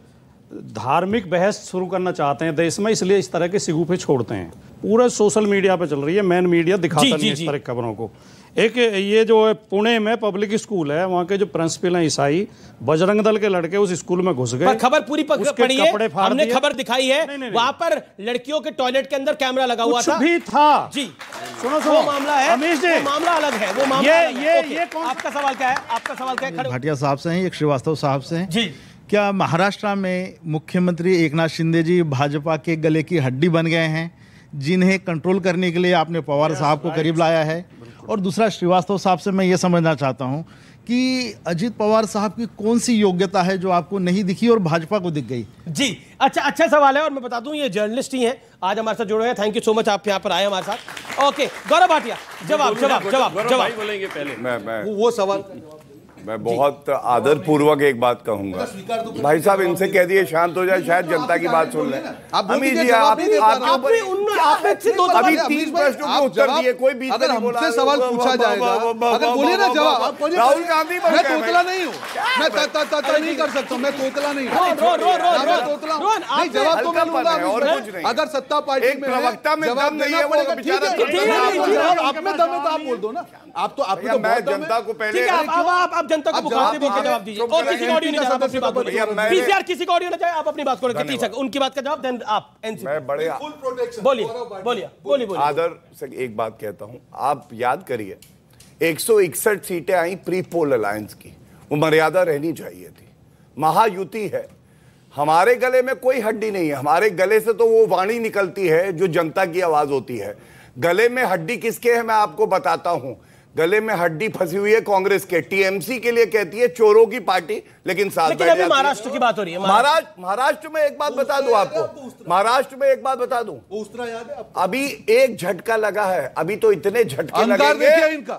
धार्मिक बहस शुरू करना चाहते हैं देश में, इसलिए इस तरह के सिगुफे छोड़ते हैं। पूरा सोशल मीडिया पे चल रही है, मेन मीडिया दिखाता नहीं इस तरह की खबरों को। एक ये जो है पुणे में पब्लिक स्कूल है, वहाँ के जो प्रिंसिपल हैं ईसाई, बजरंग दल के लड़के उस स्कूल में घुस गए। खबर पूरी पड़ी है, हमने खबर दिखाई है। वहाँ पर लड़कियों के टॉयलेट के अंदर कैमरा लगा हुआ था। भी था जी। सुनो वो मामला है, अमीश जी, वो मामला अलग है। वो मामला ये आपका सवाल क्या है? आपका सवाल क्या है? भाटिया साहब से हैं, एक श्रीवास्तव साहब से हैं जी। क्या महाराष्ट्र में मुख्यमंत्री एकनाथ शिंदे जी भाजपा के गले की हड्डी बन गए हैं, जिन्हें कंट्रोल करने के लिए आपने पवार साहब को करीब लाया है? और दूसरा, श्रीवास्तव साहब से मैं ये समझना चाहता हूं कि अजित पवार साहब की कौन सी योग्यता है जो आपको नहीं दिखी और भाजपा को दिख गई? जी, अच्छा सवाल है। और मैं बता दूं, ये जर्नलिस्ट ही हैं, आज हमारे साथ जुड़े हैं। थैंक यू सो मच, आप यहाँ पर आए हमारे साथ। ओके, गौरव भाटिया, जवाब बोलेंगे पहले। वो सवाल मैं बहुत आदर पूर्वक एक बात कहूंगा। भाई साहब, इनसे कह दिए शांत हो जाए, शायद जनता की बात सुन लें। अमीश जी, अभी 3 प्रश्नों के उत्तर दिए, कोई बीच में हमसे सवाल पूछा जाएगा, अगर बोलिए ना जवाब। राहुल गांधी, मैं तोतला नहीं हूँ, मैं नहीं कर सकता, मैं तोतला नहीं हूँ। नहीं, जवाब तो मैं लूंगा। अगर सत्ता पार्टी में प्रवक्ता में दम नहीं है, वो आप में दम है तो आप बोल दो ना। आप तो मैं जनता को पहले जनता को मुखातिब होकर जवाब दीजिए। और किसी का ऑडियो नहीं जाए, अपनी बात बोलिए। पीसीआर किसी का ऑडियो ना जाए, आप अपनी बात करेंगे 30 सेकंड, उनकी बात का जवाब दें आप। मैं बड़े बोलिए आदर से एक बात कहता हूं, आप याद करिए 161 सीटें आई प्री पोल अलायंस की, वो मर्यादा रहनी चाहिए थी। महायुति है, हमारे गले में कोई हड्डी नहीं है। हमारे गले से तो वो वाणी निकलती है जो जनता की आवाज होती है। गले में हड्डी किसके है मैं आपको बताता हूं। गले में हड्डी फंसी हुई है कांग्रेस के। टीएमसी के लिए कहती है चोरों की पार्टी, लेकिन महाराष्ट्र की बात हो रही है। महाराष्ट्र में एक बात बता दूं आपको, महाराष्ट्र में एक बात बता दूं, अभी एक झटका लगा है, अभी तो इतने झटके लगेंगे। इनका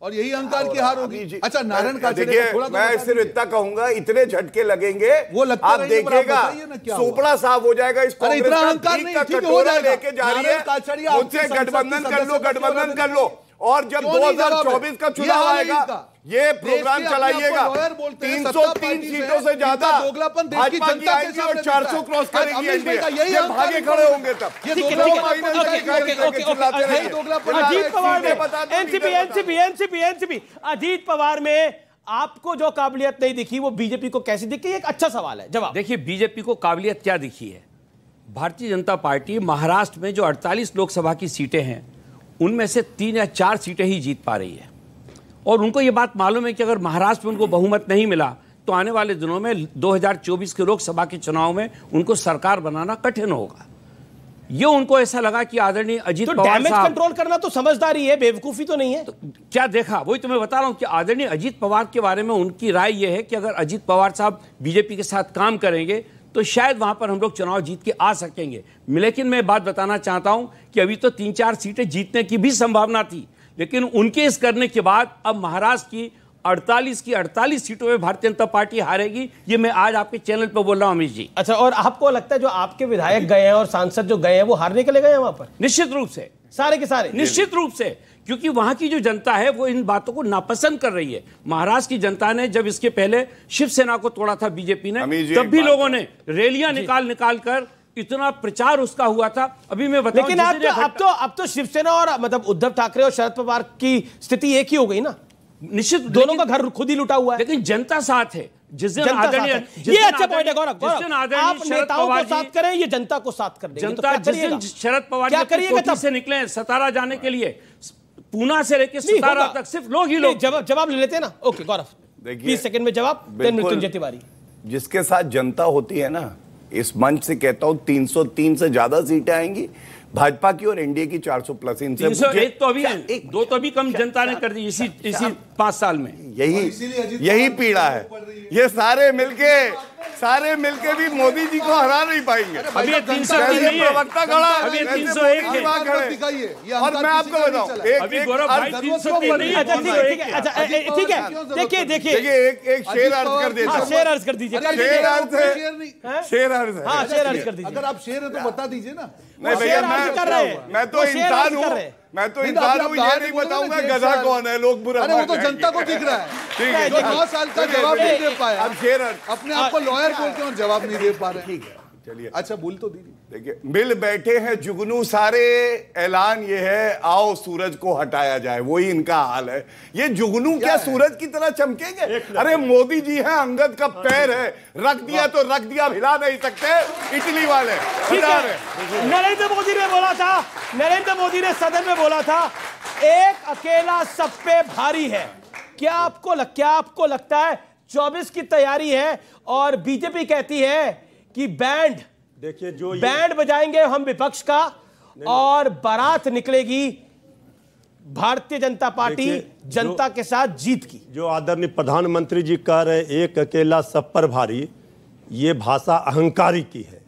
और यही अहंकार की हार होगी। अच्छा, नारायण देखिए, मैं सिर्फ इतना कहूंगा, इतने झटके लगेंगे वो लगता आप देखिएगा सोपड़ा साफ हो जाएगा। इस कांग्रेस का कटोरा लेके जा रही है, मुझसे गठबंधन कर लो, गठबंधन कर लो, और जब 2024 का चुनाव आएगा ये प्रोग्राम चलाइएगा। 303 सीटों से ज्यादा भाजपा की आएगी और 400 क्रॉस करेगी एनडीए। ये भागे खड़े होंगे तब। अजीत पवार में एनसीपी अजीत पवार में आपको जो काबिलियत नहीं दिखी वो बीजेपी को कैसी दिखी? एक अच्छा सवाल है, जवाब। देखिए, बीजेपी को काबिलियत क्या दिखी है? भारतीय जनता पार्टी महाराष्ट्र में जो 48 लोकसभा की सीटें हैं उनमें से 3 या 4 सीटें ही जीत पा रही है, और उनको ये बात मालूम है कि अगर महाराष्ट्र में उनको बहुमत नहीं मिला तो आने वाले दिनों में 2024 के लोकसभा के चुनाव में उनको सरकार बनाना कठिन होगा। ये उनको ऐसा लगा कि आदरणीय अजीत पवार साहब, डैमेज कंट्रोल करना तो समझदारी है, बेवकूफी तो नहीं है। तो क्या देखा, वही तो मैं बता रहा हूं कि आदरणीय अजीत पवार के बारे में उनकी राय यह है कि अगर अजीत पवार साहब बीजेपी के साथ काम करेंगे तो शायद वहां पर हम लोग चुनाव जीत के आ सकेंगे। लेकिन मैं बात बताना चाहता हूं कि अभी तो 3-4 सीटें जीतने की भी संभावना थी, लेकिन उनके इस करने के बाद अब महाराष्ट्र की 48 सीटों में भारतीय जनता पार्टी हारेगी। ये मैं आज आपके चैनल पर बोल रहा हूं अमित जी। अच्छा, और आपको लगता है जो आपके विधायक गए हैं और सांसद जो गए हैं वो हारने के लिए गए हैं वहां पर? निश्चित रूप से, सारे के सारे निश्चित रूप से, क्योंकि वहां की जो जनता है वो इन बातों को नापसंद कर रही है। महाराष्ट्र की जनता ने जब इसके पहले शिवसेना को तोड़ा था बीजेपी ने, तब भी लोगों ने रैलियां निकाल कर इतना प्रचार उसका हुआ था। अभी मैं बताऊं, लेकिन अब तो शिवसेना और मतलब उद्धव ठाकरे और शरद पवार की स्थिति एक ही हो गई ना। निश्चित, दोनों का घर खुद ही लुटा हुआ है, लेकिन जनता साथ है। जिस दिन आदरणीय, ये अच्छा पॉइंट है गौरव, आप नेताओं को साथ करें, ये जनता को साथ कर देंगे। जनता जिस दिन शरद पवार क्या करिएगा से निकले सतारा जाने के लिए, पूना से लेकर सतारा तक सिर्फ लोग ही लोग। जवाब ले लेते हैं ना। ओके गौरव, 20 सेकंड में जवाब, मृत्युंजय तिवारी। जिसके साथ जनता होती है ना, इस मंच से कहता हूं 303 से ज्यादा सीटें आएंगी भाजपा की और एनडीए की 400 प्लस। इनसे 301 तो अभी दो तो भी कम जनता ने कर दी इसी 5 साल में। यही पीड़ा है। ये सारे मिलके भी मोदी जी को हरा नहीं पाएंगे। अभी 303 नहीं है, प्रवक्ता खड़ा है, अभी 301 है। और मैं आपको बताऊं, अभी गौरव भाई 303 नहीं है, ठीक है। देखिए एक शेर अर्ज कर देता, शेर अर्ज कर दीजिए। शेर अर्ज है, हाँ शेर अर्ज कर दीजिए। अगर आप शेर है तो बता दीजिए ना। नहीं भैया, मैं तो इंसान हूँ, ये नहीं बताऊंगा गधा कौन है, लोग बुरा। अरे वो तो जनता को दिख रहा है, ठीक है, जो 9 साल का जवाब नहीं दे पाया। अब शेर अपने आप को लॉयर बोलते हैं, जवाब नहीं दे पा रहे। ठीक है, चलिए। अच्छा, बोल तो दीजिए। देखिए, मिल बैठे हैं जुगनू सारे, ऐलान ये है आओ सूरज को हटाया जाए, वही इनका हाल है। ये जुगनू क्या सूरज की तरह चमकेंगे? अरे मोदी जी हैं, अंगद का पैर है, रख दिया तो रख दिया, हिला नहीं सकते इटली वाले। नरेंद्र मोदी ने सदन में बोला था, एक अकेला सब पे भारी है। क्या आपको लगता है 24 की तैयारी है और बीजेपी कहती है कि बैंड बजाएंगे हम विपक्ष का और बारात निकलेगी भारतीय जनता पार्टी जनता के साथ जीत की? जो आदरणीय प्रधानमंत्री जी कह रहे एक अकेला सब पर भारी, ये भाषा अहंकारी की है।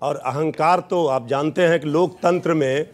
और अहंकार तो आप जानते हैं कि लोकतंत्र में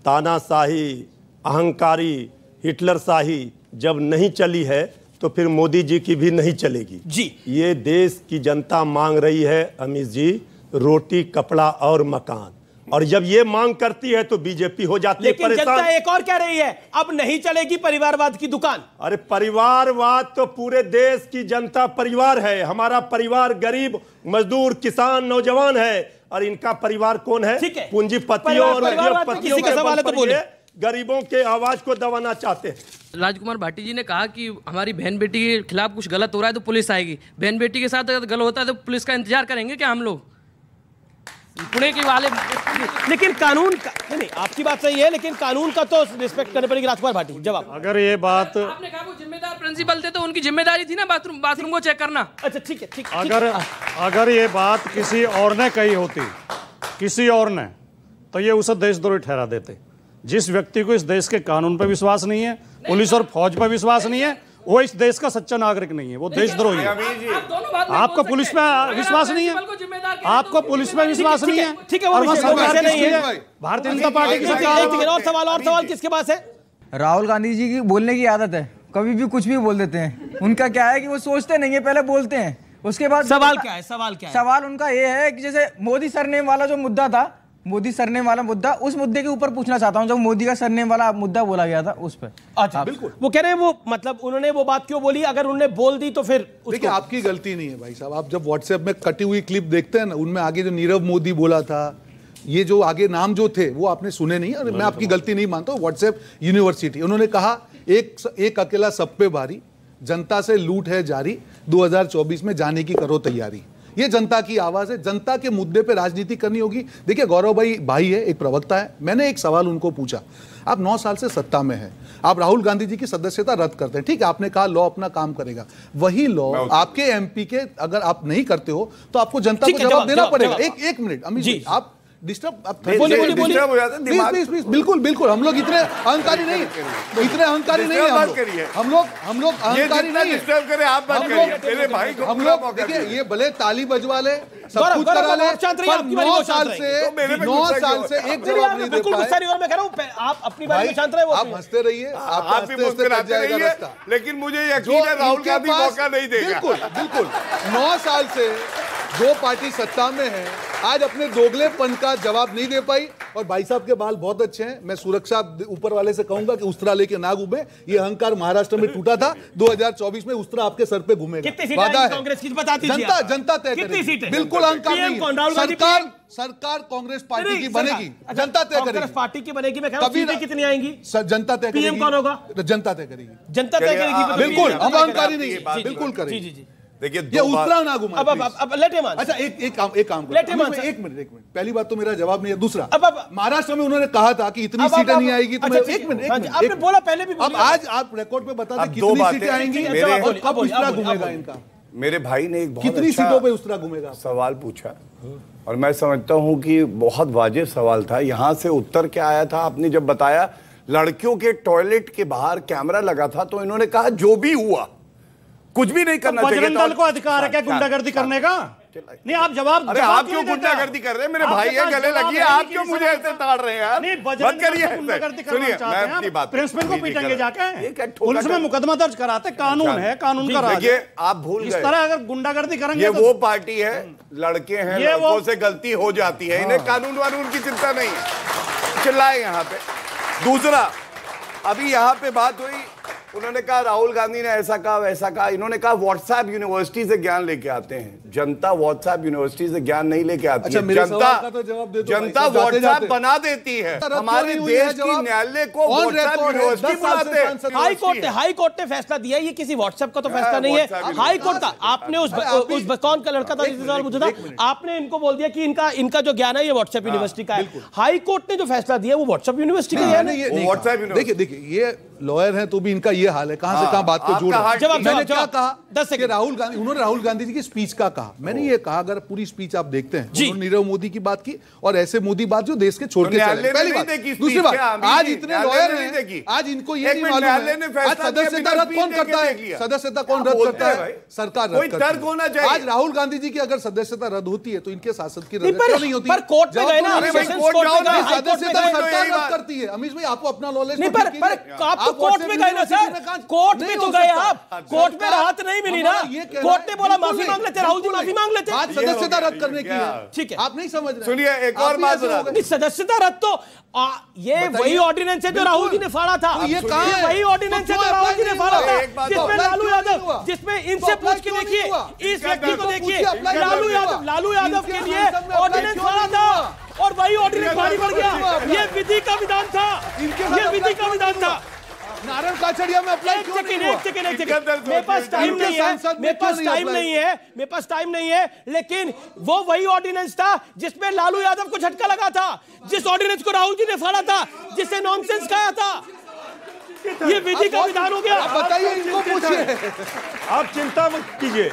तानाशाही, अहंकारी, हिटलरशाही जब नहीं चली है तो फिर मोदी जी की भी नहीं चलेगी जी। ये देश की जनता मांग रही है अमित जी, रोटी, कपड़ा और मकान, और जब ये मांग करती है तो बीजेपी हो जाती है परेशान। जनता एक और कह रही है, अब नहीं चलेगी परिवारवाद की दुकान। अरे परिवारवाद तो पूरे देश की जनता परिवार है। हमारा परिवार गरीब, मजदूर, किसान, नौजवान है, और इनका परिवार कौन है? पूंजीपतियों और उद्योगपतियों के बल पर ये गरीबों के आवाज को दबाना चाहते हैं। राजकुमार भाटी जी ने कहा कि हमारी बहन बेटी के खिलाफ कुछ गलत हो रहा है तो पुलिस आएगी। बहन बेटी के साथ अगर गलत होता है तो पुलिस का इंतजार करेंगे क्या हम लोग? पुणे के वाले, लेकिन कानून का नहीं, आपकी बात सही है, लेकिन कानून का तो रिस्पेक्ट करने पड़ेगी। राजकुमार भाटी, जवाब। अगर ये बात आपने कहा वो जिम्मेदार प्रिंसिपल थे तो उनकी जिम्मेदारी थी ना बाथरूम को चेक करना। अच्छा ठीक है। अगर ये बात किसी और ने कही होती, किसी और ने, तो ये उसे देशद्रोही ठहरा देते। जिस व्यक्ति को इस देश के कानून पर विश्वास नहीं है, पुलिस और फौज पर विश्वास नहीं है, वो इस देश का सच्चा नागरिक नहीं है, वो देशद्रोही है। आपको पुलिस पे विश्वास नहीं है, आपको पुलिस पे विश्वास नहीं है, ठीक है, वो नहीं है। भारतीय जनता पार्टी की और सवाल किसके पास है? राहुल गांधी जी की बोलने की आदत है, कभी भी कुछ भी बोल देते हैं। उनका क्या है कि वो सोचते नहीं है, पहले बोलते हैं, उसके बाद सवाल क्या है? सवाल क्या है? सवाल उनका ये है कि जैसे मोदी सरनेम वाला जो मुद्दा था, मोदी सरनेम वाला मुद्दा, उस मुद्दे के ऊपर पूछना चाहता हूं, जब मोदी का सरनेम वाला मुद्दा बोला गया था उस पर। अच्छा बिल्कुल, वो कह रहे हैं वो मतलब उन्होंने वो बात क्यों बोली, अगर उन्होंने बोल दी तो फिर देखिए आपकी गलती नहीं है भाई साहब। आप जब व्हाट्सएप में कटी हुई क्लिप देखते हैं ना, उनमें आगे जो नीरव मोदी बोला था, ये जो आगे नाम जो थे वो आपने सुने नहीं। और मैं आपकी गलती नहीं मानता हूं। व्हाट्सएप यूनिवर्सिटी, उन्होंने कहा एक अकेला सब पे भारी, जनता से लूट है जारी, 2024 में जाने की करो तैयारी। ये जनता की आवाज है, जनता के मुद्दे पे राजनीति करनी होगी। देखिए गौरव भाई है, एक प्रवक्ता है, मैंने एक सवाल उनको पूछा, आप 9 साल से सत्ता में हैं, आप राहुल गांधी जी की सदस्यता रद्द करते हैं, ठीक है, आपने कहा लॉ अपना काम करेगा, वही लॉ आपके एमपी के अगर आप नहीं करते हो तो आपको जनता को जवाब देना पड़ेगा। एक मिनट अमित जी, आप डिस्टर्ब बिल्कुल बिल्कुल, हम लोग इतने अहंकारी नहीं, हम लोग अहंकारी नहीं, हम लोग देखिए ये भले ताली बजवा ले, सब कुछ करा ले, 9 साल से एक जवाब नहीं दे पाए। आप अपनी बारे में शांत रहे, आप हंसते रहिए, आप भी मुस्कुराते रहिए, लेकिन मुझे यकीन है राहुल गांधी मौका नहीं देगा। बिल्कुल 9 साल से जो पार्टी सत्ता में है आज अपने दोगलेपन का जवाब नहीं दे पाई। और भाई साहब के बाल बहुत अच्छे हैं, मैं सुरक्षा ऊपर वाले से कहूंगा कि उस्तरा लेके ना घूमे, ये अहंकार महाराष्ट्र में टूटा था, 2024 में उस्तरा आपके सर पे घूमेगा। कांग्रेस की बता दीजिए, जनता तय करेगी, बिल्कुल अहंकार नहीं। सरकार कांग्रेस पार्टी की बनेगी, जनता तय करेगी, पार्टी की बनेगी। मैं कह रहा हूं कितनी आएंगी, जनता तय करेगी। पीएम कौन होगा? जनता तय करेगी, जनता तय करेगी, बिल्कुल, हम अहंकारी नहीं है, बिल्कुल करेगी। देखिए ये उतरा ना घुमा। अब लेटे मान। अच्छा एक काम एक मिनट पहली बात तो मेरा जवाब नहीं है। दूसरा, अब महाराष्ट्र में उन्होंने कहा था कि इतनी सीटें नहीं आएगी, तो एक मिनट आपने बोला पहले भी। अब आज आप रिकॉर्ड पे बता दें कितनी सीटें आएंगी और कब उस्तरा घूमेगा इनका। मेरे भाई ने एक बहुत कितनी सीटों पे उस्तरा घूमेगा सवाल पूछा, और मैं समझता हूं कि बहुत वाजिब सवाल था। यहां से उत्तर क्या आया था, आपने जब बताया लड़कियों के टॉयलेट के बाहर कैमरा लगा था, तो इन्होंने कहा जो भी हुआ कुछ भी नहीं करना चाहिए। बजरंग दल को अधिकार है क्या गुंडागर्दी करने का? नहीं आप जवाब। अरे आप क्यों गुंडागर्दी कर रहे हैं? मेरे भाई है, गले लगी है, आप क्यों मुझे ऐसे ताड़ रहे हैं यार? नहीं बजरंग दल को गुंडागर्दी करना चाहते हैं आप, प्रिंसिपल को पीटेंगे जाके, पुलिस में मुकदमा दर्ज कराते, कानून है, कानून का राज है। आप भूल गए, इस तरह अगर गुंडागर्दी करेंगे, ये वो पार्टी है, लड़के हैं, लड़कों से गलती हो जाती है, इन्हें कानून वानून की चिंता नहीं है, चिल्लाए यहाँ पे। दूसरा, अभी यहाँ पे बात हुई, उन्होंने कहा राहुल गांधी ने ऐसा कहा वैसा कहा, इन्होंने कहा व्हाट्सएप यूनिवर्सिटी से ज्ञान लेके आते हैं। जनता व्हाट्सएप यूनिवर्सिटी से ज्ञान नहीं लेके आती है, जनता व्हाट्सएप बना देती है। हमारे देश की न्यायालय को व्हाट्सएप यूनिवर्सिटी बुलाते हैं। हाई कोर्ट ने फैसला दिया, ये किसी व्हाट्सएप का तो फैसला नहीं है, हाई कोर्ट का। आपने उस कौन का लड़का था जिससे सवाल पूछा था, आपने इनको बोल दिया कि इनका जो ज्ञान है ये व्हाट्सएप यूनिवर्सिटी का है। हाई कोर्ट ने जो फैसला दिया वो व्हाट्सएप यूनिवर्सिटी का है। देखिए ये लॉयर हैं तो भी इनका ये हाल है, कहां से कहां बात को जोड़। मैंने क्या कहा कि राहुल गांधी, उन्होंने राहुल गांधी जी की स्पीच का कहा, मैंने ये कहा अगर पूरी स्पीच आप देखते हैं, उन्होंने नीरव मोदी की बात की और ऐसे मोदी बात जो देश के छोड़ के चले। पहली बात। दूसरी बात, आज इतने लॉयर हैं, आज इनको ये नहीं मालूम है आज सदस्यता रद्द कौन करता है, सदस्यता कौन रद्द करता है? सरकार रद्द करती है। आज राहुल गांधी जी की अगर सदस्यता रद्द होती है तो इनके सांसद की रद्द क्यों नहीं होती? पर कोर्ट में गए ना, सदस्यता सरकार रद्द करती है। अमीश भाई आपको अपना नॉलेज, आप तो कोर्ट में गए ना सर, कोर्ट में तो गए आप, कोर्ट में राहत नहीं मिली ना, कोर्ट ने बोला माफी मांग लेते, राहुल जी माफी मांग लेते, बात सदस्यता रद्द करने की है। ठीक है, आप नहीं समझ रहे। सुनिए एक और बात, सदस्यता रद्द तो ये वही ऑर्डिनेंस है जो राहुल जी ने फाड़ा था, ये वही ऑर्डिनेंस है जो राहुल जी ने फाड़ा था, जिसमें लालू यादव, जिसमें इनसे पूछ के देखिए, इस व्यक्ति को देखिए, लालू यादव के लिए ऑर्डिनेंस फाड़ा था और वही ऑर्डिनेंस भारी पड़ गया। ये विधि का विधान था, ये विधि का विधान था। नारायण काछड़िया में अप्लाई क्यों नहीं हुआ? मेरे पास टाइम नहीं है, मेरे पास टाइम नहीं है, लेकिन वो वही ऑर्डिनेंस था जिसमें लालू यादव को झटका लगा था, जिस ऑर्डिनेंस को राहुल जी ने फाड़ा था, जिसे नॉनसेंस कहा था। ये विधि का विधान हो गया। आप बताइए, इनको पूछिए, आप चिंता मत कीजिए,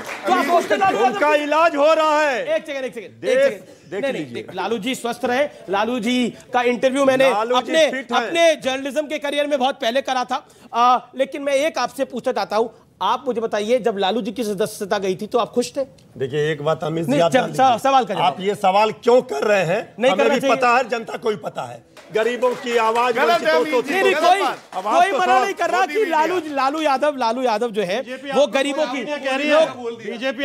उनका इलाज हो रहा है। एक सेकंड, लालू जी स्वस्थ रहे। लालू जी का इंटरव्यू मैंने अपने जर्नलिज्म के करियर में बहुत पहले करा था, लेकिन मैं एक आपसे पूछना चाहता हूं, आप मुझे बताइए, जब लालू जी की सदस्यता गई थी तो आप खुश थे? देखिए एक बात अमित जी, सवाल का आप ये सवाल क्यों कर रहे हैं? हमें भी पता है, जनता को भी पता है, गरीबों की आवाज कोई मना नहीं कर रहा कि लालू यादव जो है वो गरीबों की बीजेपी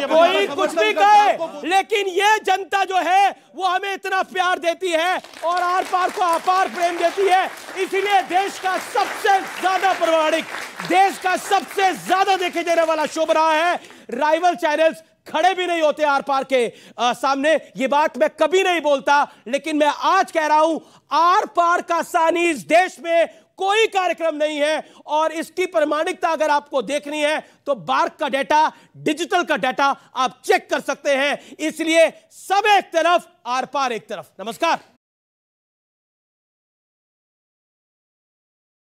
कोई कुछ भी कहे, लेकिन ये जनता जो है वो हमें इतना प्यार देती है और आर पार को अपार प्रेम देती है। इसीलिए देश का सबसे ज्यादा प्रामाणिक, देश का सबसे ज्यादा देखे जाने वाला शो रहा है। राइवल चैनल्स खड़े भी नहीं होते आर पार के सामने। ये बात मैं कभी नहीं बोलता, लेकिन मैं आज कह रहा हूं, आर पार का सानी इस देश में कोई कार्यक्रम नहीं है। और इसकी प्रामाणिकता अगर आपको देखनी है तो बार्क का डेटा, डिजिटल का डेटा आप चेक कर सकते हैं। इसलिए सब एक तरफ, आर पार एक तरफ। नमस्कार।